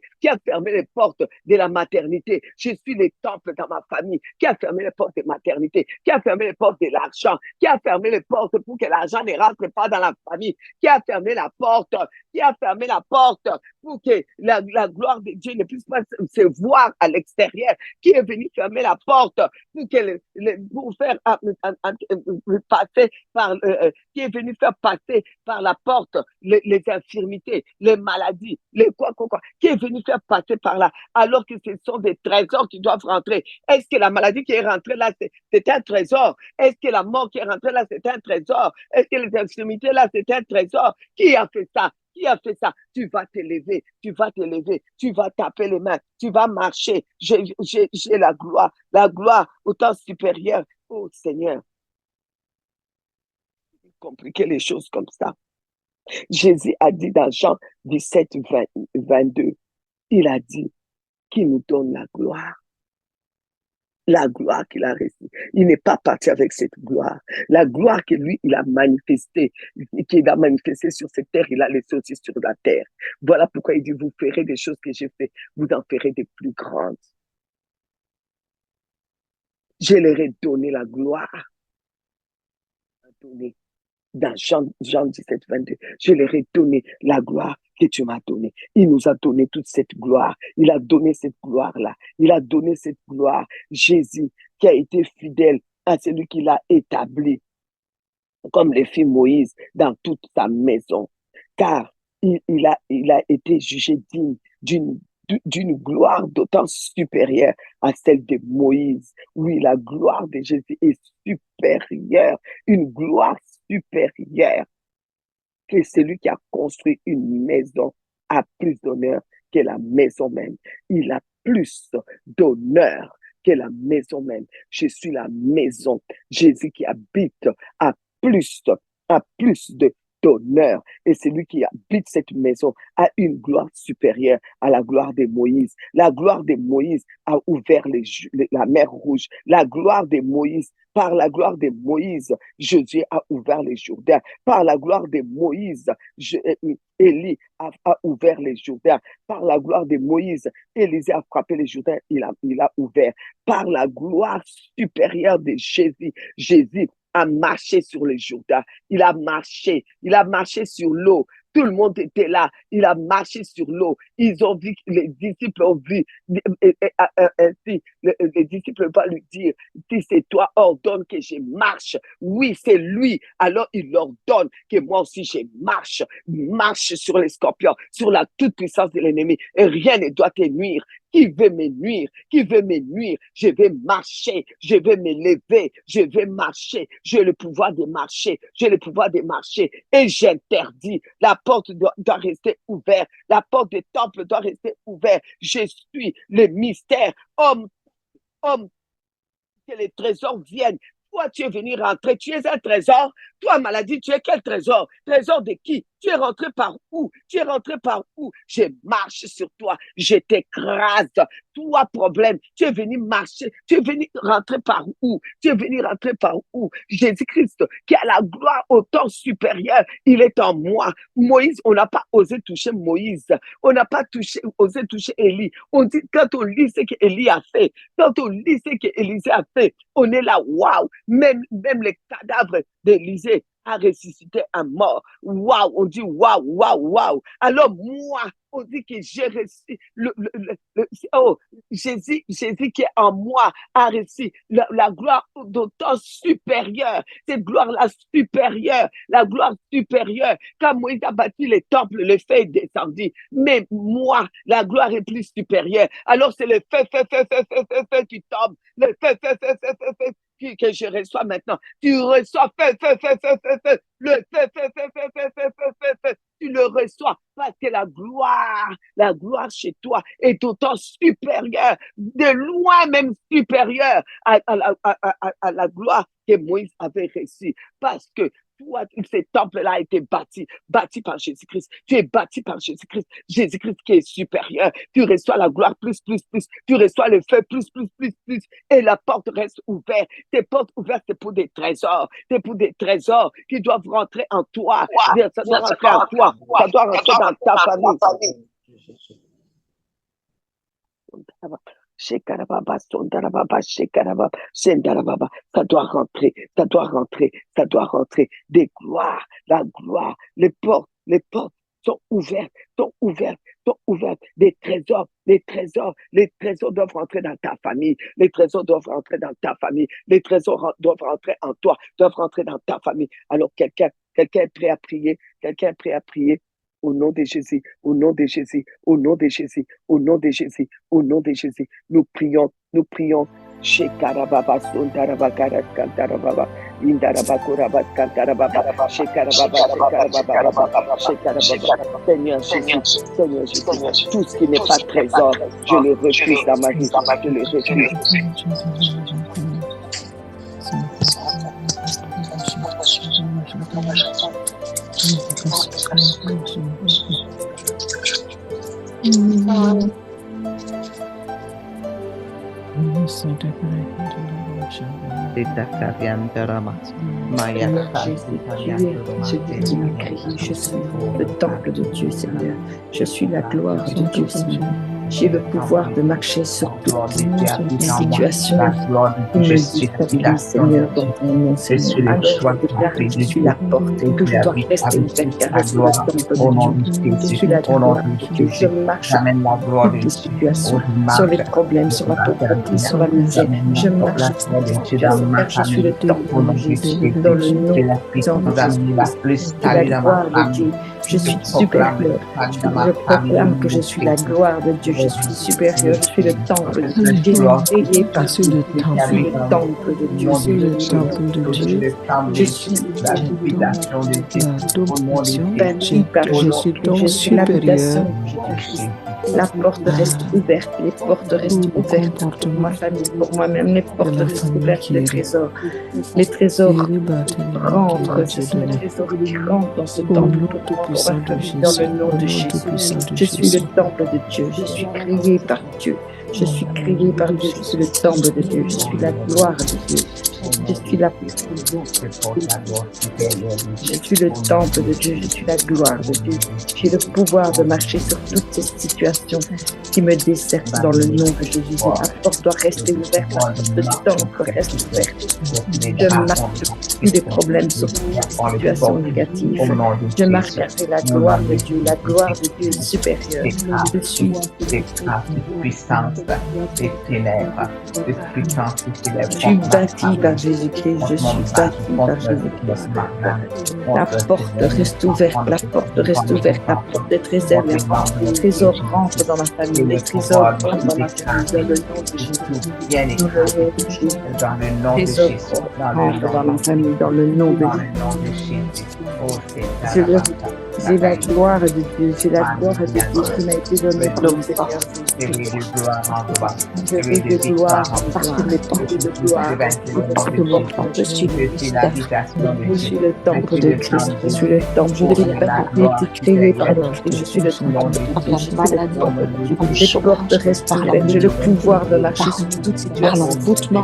les portes de la maternité? Je suis le temple dans ma famille. Qui a fermé les portes de maternité? Qui a fermé les portes de l'argent? Qui a fermé les portes pour que l'argent ne rentre pas dans la famille? Qui a fermé la porte? Qui a fermé la porte pour que la gloire de Dieu ne puisse pas se voir à l'extérieur? Qui est venu fermer la porte pour que pour faire passer par qui est venu faire passer par la porte les infirmités, les maladies, les quoi, qui est venu faire passer par là, alors que ce sont des trésors qui doivent rentrer. Est-ce que la maladie qui est rentrée là, c'est un trésor? Est-ce que la mort qui est rentrée là, c'est un trésor? Est-ce que les infirmités là, c'est un trésor? Qui a fait ça? Qui a fait ça? Tu vas te lever, tu vas taper les mains, tu vas marcher. J'ai la gloire autant supérieure. Oh Seigneur, compliquer les choses comme ça. Jésus a dit dans Jean 17, 22, il a dit qu'il nous donne la gloire qu'il a reçue. Il n'est pas parti avec cette gloire. La gloire que lui, il a manifestée, qu'il a manifestée sur cette terre, il a laissé aussi sur la terre. Voilà pourquoi il dit, vous ferez des choses que j'ai fait, vous en ferez des plus grandes. Je leur ai donné la gloire. Dans Jean 17, 22, je leur ai donné la gloire que tu m'as donnée. Il nous a donné toute cette gloire. Il a donné cette gloire-là. Il a donné cette gloire. Jésus, qui a été fidèle à celui qui l'a établi, comme le fit Moïse dans toute sa maison. Car il a été jugé digne d'une gloire d'autant supérieure à celle de Moïse. Oui, la gloire de Jésus est supérieure, une gloire supérieure que celui qui a construit une maison a plus d'honneur que la maison même. Il a plus d'honneur que la maison même. Je suis la maison. Jésus qui habite a plus d'honneur. Et celui qui habite cette maison a une gloire supérieure à la gloire de Moïse. La gloire de Moïse a ouvert la mer Rouge. La gloire de Moïse, par la gloire de Moïse, Jésus a ouvert les Jourdains. Par la gloire de Moïse, Élie a ouvert les Jourdains. Par la gloire de Moïse, Élisée a frappé les Jourdains, il a ouvert. Par la gloire supérieure de Jésus, Jésus a marché sur les Jourdains. Il a marché sur l'eau. Tout le monde était là. Il a marché sur l'eau. Ils ont vu, les disciples ont vu. Ainsi, les disciples vont lui dire, si c'est toi, ordonne que je marche. Oui, c'est lui. Alors il ordonne que moi aussi je marche sur les scorpions, sur la toute puissance de l'ennemi. Et rien ne doit te nuire. Qui veut me nuire? Je vais marcher, je vais me lever, je vais marcher. J'ai le pouvoir de marcher, et j'interdis. La porte doit rester ouverte, la porte du temple doit rester ouverte. Je suis le mystère, homme, que les trésors viennent. Toi, tu es venu rentrer, tu es un trésor. Toi, maladie, tu es quel trésor? Trésor de qui? Tu es rentré par où? Je marche sur toi, je t'écrase. Toi, problème, tu es venu marcher, tu es venu rentrer par où? Jésus-Christ, qui a la gloire autant supérieure, il est en moi. Moïse, on n'a pas osé toucher Moïse. On n'a pas osé toucher Élie. On dit, quand on lit ce qu'Élie a fait, quand on lit ce qu'Élisée a fait, on est là, waouh! Même les cadavres d'Élisée a ressuscité un mort. Waouh, on dit waouh, waouh, waouh. Alors moi, on dit que j'ai reçu Jésus qui est en moi a reçu la gloire d'autant supérieure. Cette gloire-là supérieure, la gloire supérieure. Quand Moïse a bâti les temples, le feu est descendu. Mais moi, la gloire est plus supérieure. Alors c'est le feu qui tombe. Le feu que je reçois maintenant. Tu reçois le feu. Tu le reçois parce que la gloire chez toi est autant supérieure, de loin même supérieure à la gloire que Moïse avait reçue. Parce que toi, ce temple-là a été bâti par Jésus-Christ. Tu es bâti par Jésus-Christ. Jésus-Christ qui est supérieur. Tu reçois la gloire plus. Tu reçois le feu plus. Et la porte reste ouverte. Tes portes ouvertes, c'est pour des trésors. C'est pour des trésors qui doivent rentrer en toi. Ça doit rentrer en toi. Ça doit rentrer dans ta famille. Ça doit rentrer. Des gloires, la gloire, les portes sont ouvertes. Des trésors doivent rentrer dans ta famille. Les trésors doivent rentrer dans ta famille. Les trésors doivent rentrer en toi, doivent rentrer dans ta famille. Alors quelqu'un est prêt à prier. Au nom de Jésus, nous prions. Shekarababa Sundarabakaras Kantarababa Indarabakurabas Kantarababa Shekarababa Seigneur Jésus, tout ce qui n'est pas trésor, je le refuse dans ma vie, je le refuse. Je suis le temple de Dieu, Seigneur. Je suis la gloire de Dieu, Seigneur. J'ai le pouvoir de marcher sur toutes les situations qui me déstabilisent, Seigneur, dans ton nom, Seigneur. Alors, je déclare que je suis la porte et que je dois rester ouverte car je suis le temple de Dieu. Je suis la gloire de Dieu. Je marche sur toutes les situations, sur les problèmes, sur la pauvreté, sur la misère. Je marche sur toutes les situations car je suis le temple de Jésus. Dans le nom puissant de Jésus-Christ, je suis la gloire de Dieu. Je suis supérieur. Je proclame que je suis la gloire de Dieu. Je suis supérieur. Je suis le temple de Dieu. Je suis le temple de Dieu. Je suis le temple de Dieu. Je suis bâti par Jésus. Je suis l'habitation de Jésus. La porte reste ouverte, les portes restent ouvertes pour ma famille, pour moi-même, les portes restent ouvertes, les trésors rentrent, ce sont les trésors qui rentrent dans ce temple pour ma famille, dans le nom de Jésus. Je suis le temple de Dieu, je suis créé par Dieu. Je suis créé par Dieu, je suis le temple de Dieu, je suis la gloire de Dieu. Je suis le temple de Dieu, je suis la gloire de Dieu. J'ai le pouvoir de marcher sur toutes ces situations qui me desservent dans le nom de Jésus. La porte doit rester ouverte, la porte du temple reste ouverte. Je marche sur tous les problèmes, sur toutes les situations négatives. Je marche avec la gloire de Dieu. La gloire de Dieu est supérieure. Je suis bâti par Jésus-Christ, je suis bâti par Jésus-Christ. La porte reste ouverte, la porte est réserve, les trésors rentrent dans ma famille, les trésors rentrent dans ma famille, dans le nom de Jésus. Dans le nom de Jésus, les trésors rentrent dans ma famille, dans le nom de Jésus. J'ai la gloire de Dieu, j'ai la gloire de Dieu qui m'a été donnée par le Seigneur. Je vais de gloire parce que mes portes de gloire. Je suis le temple de Christ, je suis le temple, je suis été créé par le Christ, je suis le temple de Dieu, je suis le temple de Dieu. Les portes restent ouvertes, j'ai le pouvoir de marcher sur toute situation.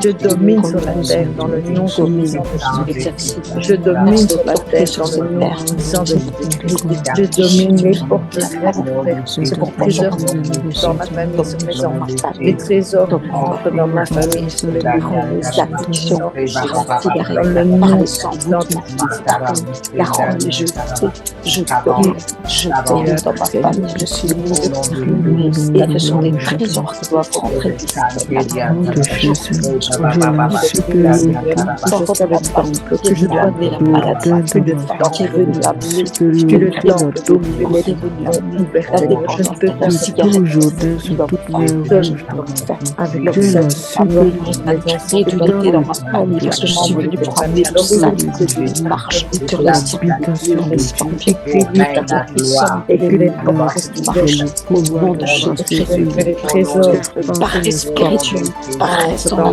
Je domine sur la terre dans le nom puissant de Jésus. Je domine sur la terre dans le nom puissant de Jésus. Je domine les portes restent ouvertes. C'est pour trésors dans ma famille, sur mes enfants. Les trésors entrent dans ma famille, sur les grands afflictions. Dans le nom de La ronde, je donne dans ma famille, je suis libre. Et ce sont des trésors qui doivent rentrer. Que je dois donner la maladie, que de temps qui est venu la bleu, que le temps de dominer les ouvert, la dépendance de la cigarette, avec le seul et de l'unité dans ma famille, parce que je suis venu pour amener le salut de marche sur la circulation, l'esprit, la puissance et les portes marchent au nom de Jésus, les trésors par spirituel, dans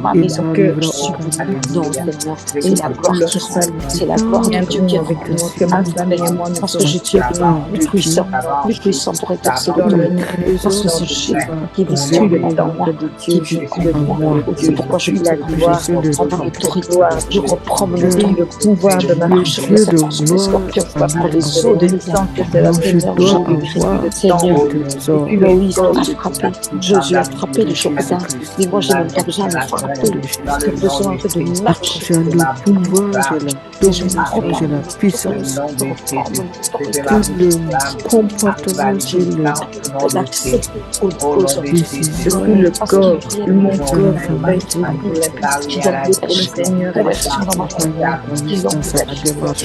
ma maison, que je suis dans Seigneur, c'est la gloire qui rend, c'est la gloire de Dieu qui est avec nous, que ma famille et moi, parce que je suis plus puissant pour exercer l'autorité, parce que c'est Jésus qui vit dans moi, qui vit en moi, c'est pourquoi je vis la gloire, je reprends l'autorité, je reprends mon autorité, le pouvoir de marcher sur les serpents, les scorpions, pour les eaux de l'islam, que c'est la Seigneur, Seigneur, Moïse a frappé, Jésus a frappé les Jourdain, mais moi j'ai même pas besoin de frapper, j'ai besoin de marcher. J'ai le pouvoir, j'ai la puissance, le comportement, j'ai l'accès au corps, mon corps va être qui donne pour le Seigneur et la chance dans ma famille, qui ont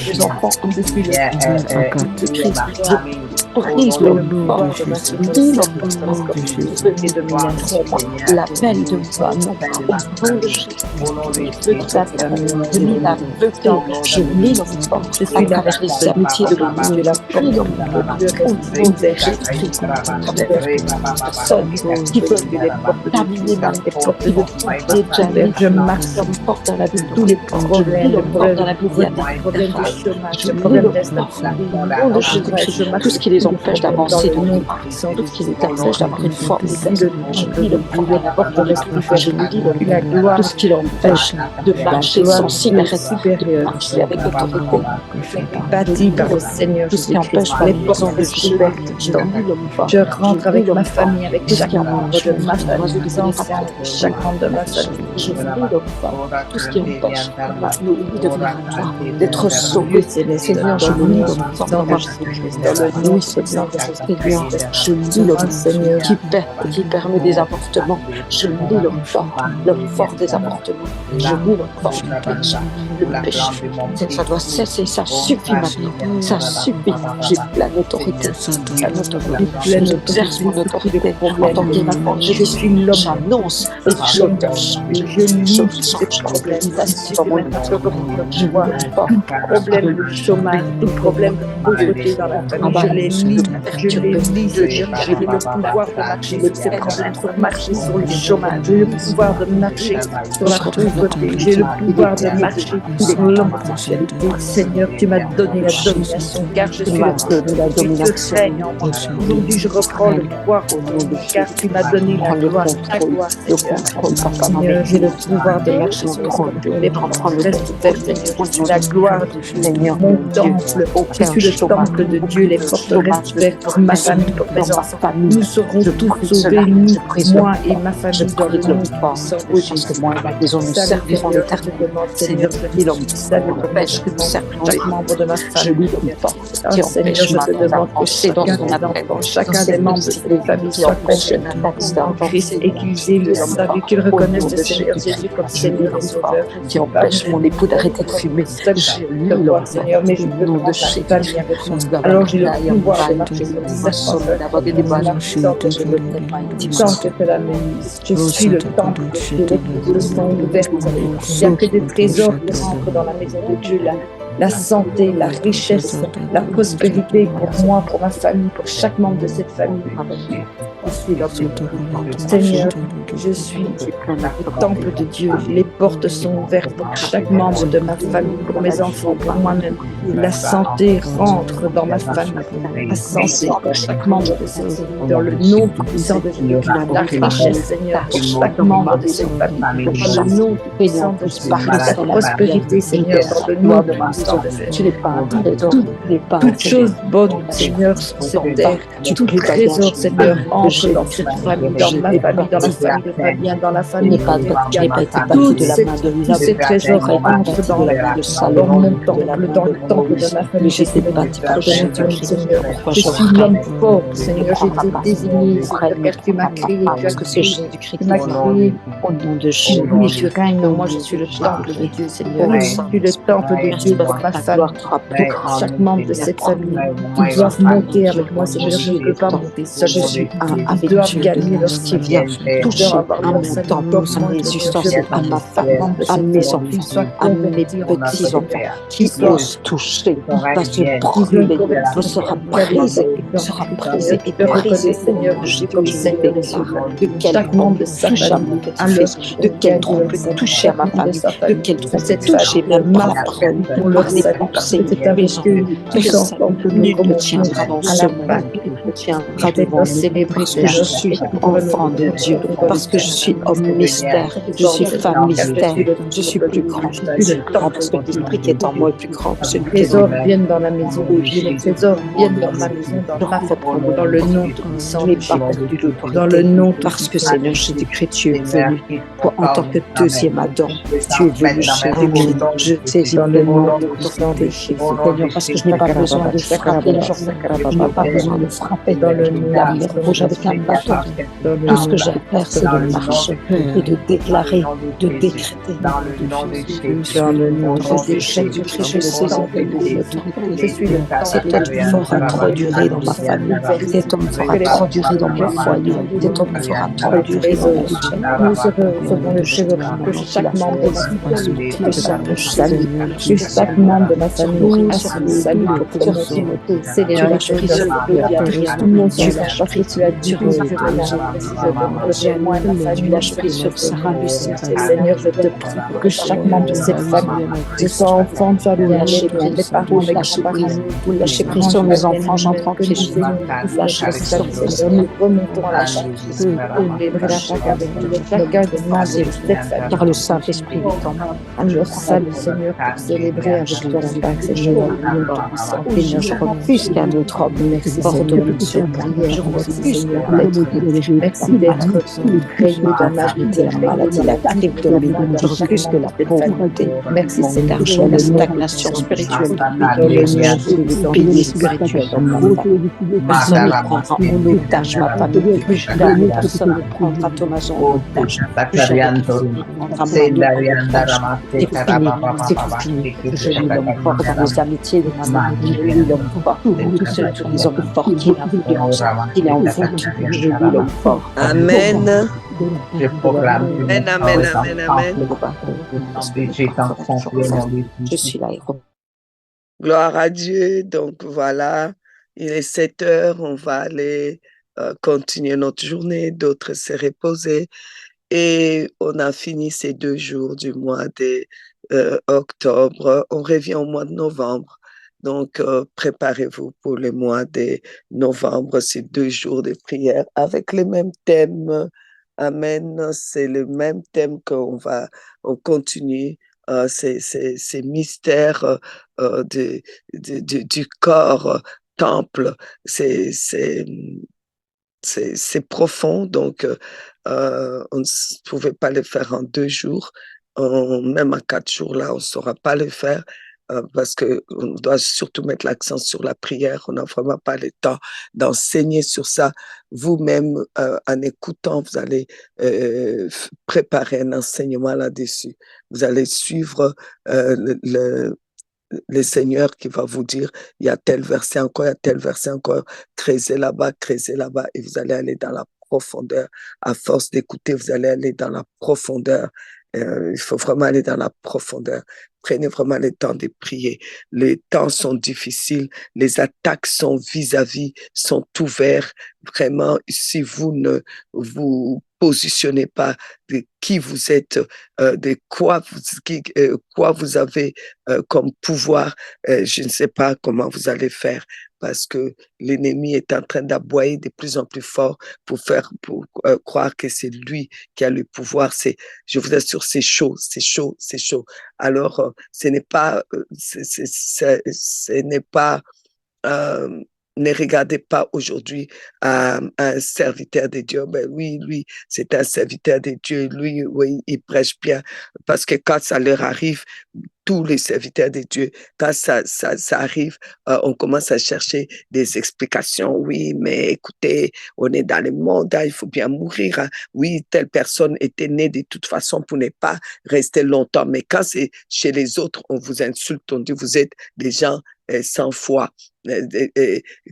les enfants depuis le Christ. Brise le corps de ma famille, l'appel de moi, non, au nom de Jésus, je lis dans mon corps, je suis à travers les amitiés de l'homme, la prie dans mon corps, personnes qui peuvent terminer ma porte de je marche comme porte dans la vie, tous les problèmes dans la vie, problèmes de chômage, problèmes de tout ce qui les empêche d'avancer, tout ce qui les empêche d'avoir une forme, je lis le porte de la gloire, tout ce qui l'empêche de marcher sans cigarette, de marcher avec autorité, bâti par le Seigneur, tout ce qui empêche les portes de ouvertes. Je rentre avec ma famille, avec chaque membre de ma famille, les anciens, chaque membre de ma famille. Je lis tout ce qui empêche nos vies de venir à toi, d'être sauvés. Seigneur, je lis dans ma dans le nom Seigneur, je lis le Seigneur qui permet des avortements. Je lis le fort des avortements. Je lis le fort du péché. Le péché, ça doit cesser, ça suffit maintenant. Ça suffit. J'ai plein d'autorité. J'exerce mon autorité en tant qu'évangile. Je suis l'homme. J'annonce les choses. Je lis les problèmes. Je vois tout problème de chômage, tout problème de pauvreté dans la famille. Je les lis. J'ai le pouvoir de marcher sur ces problèmes, pour marcher sur le chômage. J'ai le pouvoir de marcher sur la pauvreté. J'ai le pouvoir de marcher sur l'homosexualité. Seigneur, tu m'as donné la domination, car je suis la domination. Aujourd'hui, je reprends le pouvoir au nom de car tu m'as donné la gloire, ta gloire, Seigneur. J'ai le pouvoir de marcher sur les Seigneur, la gloire du Seigneur, mon temple. Je suis le temple de Dieu, les portes restent ouvertes pour ma famille, pour mes enfants. Nous serons tous sauvés, nous, moi et ma famille, dans le nom de Jésus. Nous servirons l'éternellement, Seigneur, qui l'empêche que nous servirons chaque membre de ma famille. Je lis le porte qui Seigneur, je te demande que chacun des membres de la famille soit conscient en Christ et qu'ils aient le salut, qu'ils reconnaissent le Seigneur Jésus comme Seigneur et Sauveur, qui empêche mon époux d'arrêter de fumer. Je lis le roi, Seigneur, mais je veux de chez famille avec son alors j'ai le pouvoir de marcher sur je suis le temple de l'épouse sont ouvertes. Il n'y a que des trésors qui rentrent dans la maison de Dieu, la santé, la richesse, la prospérité pour moi, pour ma famille, pour chaque membre de cette famille. Seigneur, je suis le temple de Dieu. Les portes sont ouvertes pour chaque membre de ma famille, pour mes enfants, pour moi-même. La santé rentre dans ma famille. La santé pour chaque membre de cette famille. Dans le nom puissant de Jésus. La richesse, Seigneur, pour chaque membre de cette famille. Dans le nom puissant de Jésus. La prospérité, Seigneur, dans le nom de trésor. Tu n'es pas un trésor. Toutes choses bonnes, Seigneur, sont sur terre. Tout trésor, Seigneur, entre dans cette famille, dans ma famille, dans la famille de Fabien, dans la famille de Fabienne. Tous ces trésors entrent dans mon temple, dans le temple de ma famille. Je sais pas, Seigneur. Je suis l'homme fort, Seigneur. J'ai été désigné, Seigneur, tu m'as créé, tu m'as créé au nom de Jésus. Oui, tu règnes. Moi, je suis le temple de Dieu, Seigneur. Je suis le temple de Dieu dans ma famille. Chaque membre de cette famille, ils doivent monter avec moi, Seigneur. Je ne peux pas monter seul. Je suis ils doivent gagner lorsqu'ils viennent. Toucher à mon temps, à mes ustensiles, à ma femme, à mes enfants, à mes petits-enfants, qui osent toucher, va se brûler, sera brisé, et brisé, Seigneur. Je peux de quel membre de sa famille, de quel trou peut toucher à ma famille, de quel trou peut toucher même ma parole, pour leur pensées, tout ça, nul ne tiendra dans ce monde, ne tiendra devant célébrer que je suis enfant de Dieu, parce que je suis homme mystère, je suis femme mystère, je suis plus grand, parce que l'esprit qui est en moi est plus grand. Ce trésor vienne dans la maison, le trésor vienne dans ma maison, dans ma famille, dans le nom de l'État, dans le nom, parce que Seigneur, Jésus-Christ, tu es venu en tant que deuxième Adam, tu es venu chez nous. Je saisis dans le nom de l'autorité, Seigneur, parce que je n'ai pas besoin de frapper les gens, je n'ai pas besoin de frapper dans le nom la mer rouge avec un bâton. Tout ce que j'ai à faire, c'est de marcher et de déclarer, de décréter. Dans le nom de Jésus-Christ, je sais je suis le temps. Cet homme fera trop durer dans ma famille, cet homme fera trop durer dans mon foyer, cet homme fera trop durer dans mon foyer. Nous serons le trésor que chaque membre de ma famille, que chaque membre de ma famille a son salut pour c'est les gens qui sont tout le monde sur la chapelle, tu as duré, j'ai moi la famille, la chapelle sur Sarah, Lucie, Seigneur, je te prie que chaque membre de cette famille, que ce soit enfant, tu as lâché prise, les parents avec vous lâchez prise sur mes enfants, j'entre en Christ, vous lâchez prise sur Seigneur, nous remontons à la chapelle, chacun des membres de cette famille, car le Saint-Esprit est en moi. Alors, salut Seigneur, pour célébrer avec toi la Pâque, Seigneur, Seigneur, je refuse qu'un autre homme ordonne cette prière, je refuse merci d'être réuni dans ma vie, la maladie, la cryptomanie, je refuse que la pauvreté, merci Seigneur, la stagnation spirituelle, le pilier spirituel dans ma famille. Personne ne prendra en otage ma famille, plus jamais personne ne prendra Thomason en otage, plus jamais personne ne prendra c'est fini, je lis l'homme fort dans les amitiés de ma famille, je lis l'homme fort, tous ceux qui les hommes forts, qui est en vous, je lis l'homme fort. Amen. Je proclame Amen, amen, amen, amen. Je suis là. Gloire à Dieu. Donc voilà, il est 7 heures, on va aller continuer notre journée, d'autres se reposer. Et on a fini ces 2 jours du mois d'octobre. On revient au mois de novembre. Donc, préparez-vous pour le mois de novembre, ces 2 jours de prière avec les mêmes thèmes. Amen. C'est le même thème on continue. Ces mystères du corps, temple. C'est profond. Donc, on ne pouvait pas le faire en 2 jours. Même à 4 jours, là, on ne saura pas le faire. Parce qu'on doit surtout mettre l'accent sur la prière. On n'a vraiment pas le temps d'enseigner sur ça. Vous-même, en écoutant, vous allez préparer un enseignement là-dessus. Vous allez suivre le Seigneur qui va vous dire, il y a tel verset encore, il y a tel verset encore, creusez là-bas, et vous allez aller dans la profondeur. À force d'écouter, vous allez aller dans la profondeur. Il faut vraiment aller dans la profondeur. Prenez vraiment le temps de prier. Les temps sont difficiles. Les attaques sont vis-à-vis, sont ouverts. Vraiment, si vous ne vous positionnez pas de qui vous êtes, de quoi vous avez comme pouvoir, je ne sais pas comment vous allez faire. parce que l'ennemi est en train d'aboyer de plus en plus fort pour croire que c'est lui qui a le pouvoir. Je vous assure, c'est chaud, c'est chaud, c'est chaud. Alors, ce n'est pas, ce n'est pas euh, ne regardez pas aujourd'hui un serviteur de Dieu. Ben oui, lui, c'est un serviteur de Dieu. Lui, oui, il prêche bien. Parce que quand ça leur arrive, tous les serviteurs de Dieu, quand ça arrive, on commence à chercher des explications. Oui, mais écoutez, on est dans le monde, hein, il faut bien mourir. Hein. Oui, telle personne était née de toute façon pour ne pas rester longtemps. Mais quand c'est chez les autres, on vous insulte, on dit vous êtes des gens sans foi.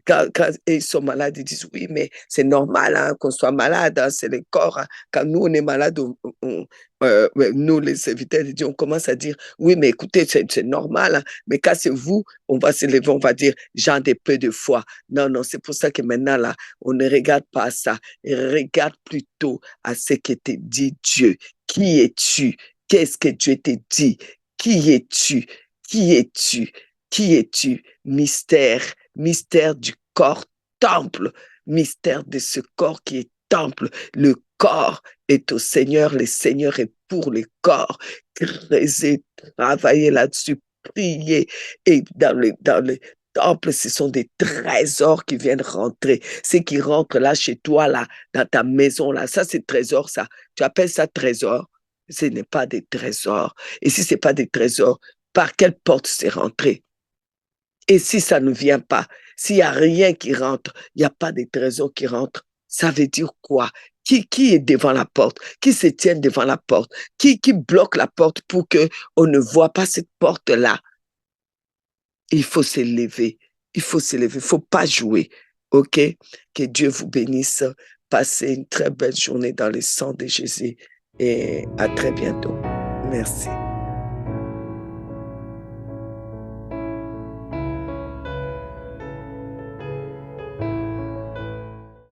Quand ils sont malades, ils disent oui, mais c'est normal hein, qu'on soit malade, hein, c'est le corps. Hein. Quand nous, on est malade, nous, les serviteurs de Dieu, on commence à dire oui, mais écoutez, c'est normal. Hein. Mais quand c'est vous, on va se lever, on va dire gens de peu de foi. Non, non, c'est pour ça que maintenant, là, on ne regarde pas à ça. Regarde plutôt à ce que te dit Dieu. Qui es-tu? Qu'est-ce que Dieu te dit? Qui es-tu? Qui es-tu? Qui es-tu? Mystère, mystère du corps temple, mystère de ce corps qui est temple. Le corps est au Seigneur, le Seigneur est pour le corps. Creuser, travailler là-dessus, prier. Et dans le temple, ce sont des trésors qui viennent rentrer. Ce qui rentre là chez toi, là, dans ta maison, là, ça c'est trésor, ça. Tu appelles ça trésor? Ce n'est pas des trésors. Et si ce n'est pas des trésors, par quelle porte c'est rentré? Et si ça ne vient pas, s'il n'y a rien qui rentre, il n'y a pas de trésor qui rentre, ça veut dire quoi? Qui est devant la porte? Qui se tient devant la porte? Qui bloque la porte pour qu'on ne voit pas cette porte-là? Il faut se lever. Il faut se lever. Il ne faut pas jouer. OK? Que Dieu vous bénisse. Passez une très belle journée dans le sang de Jésus et à très bientôt. Merci.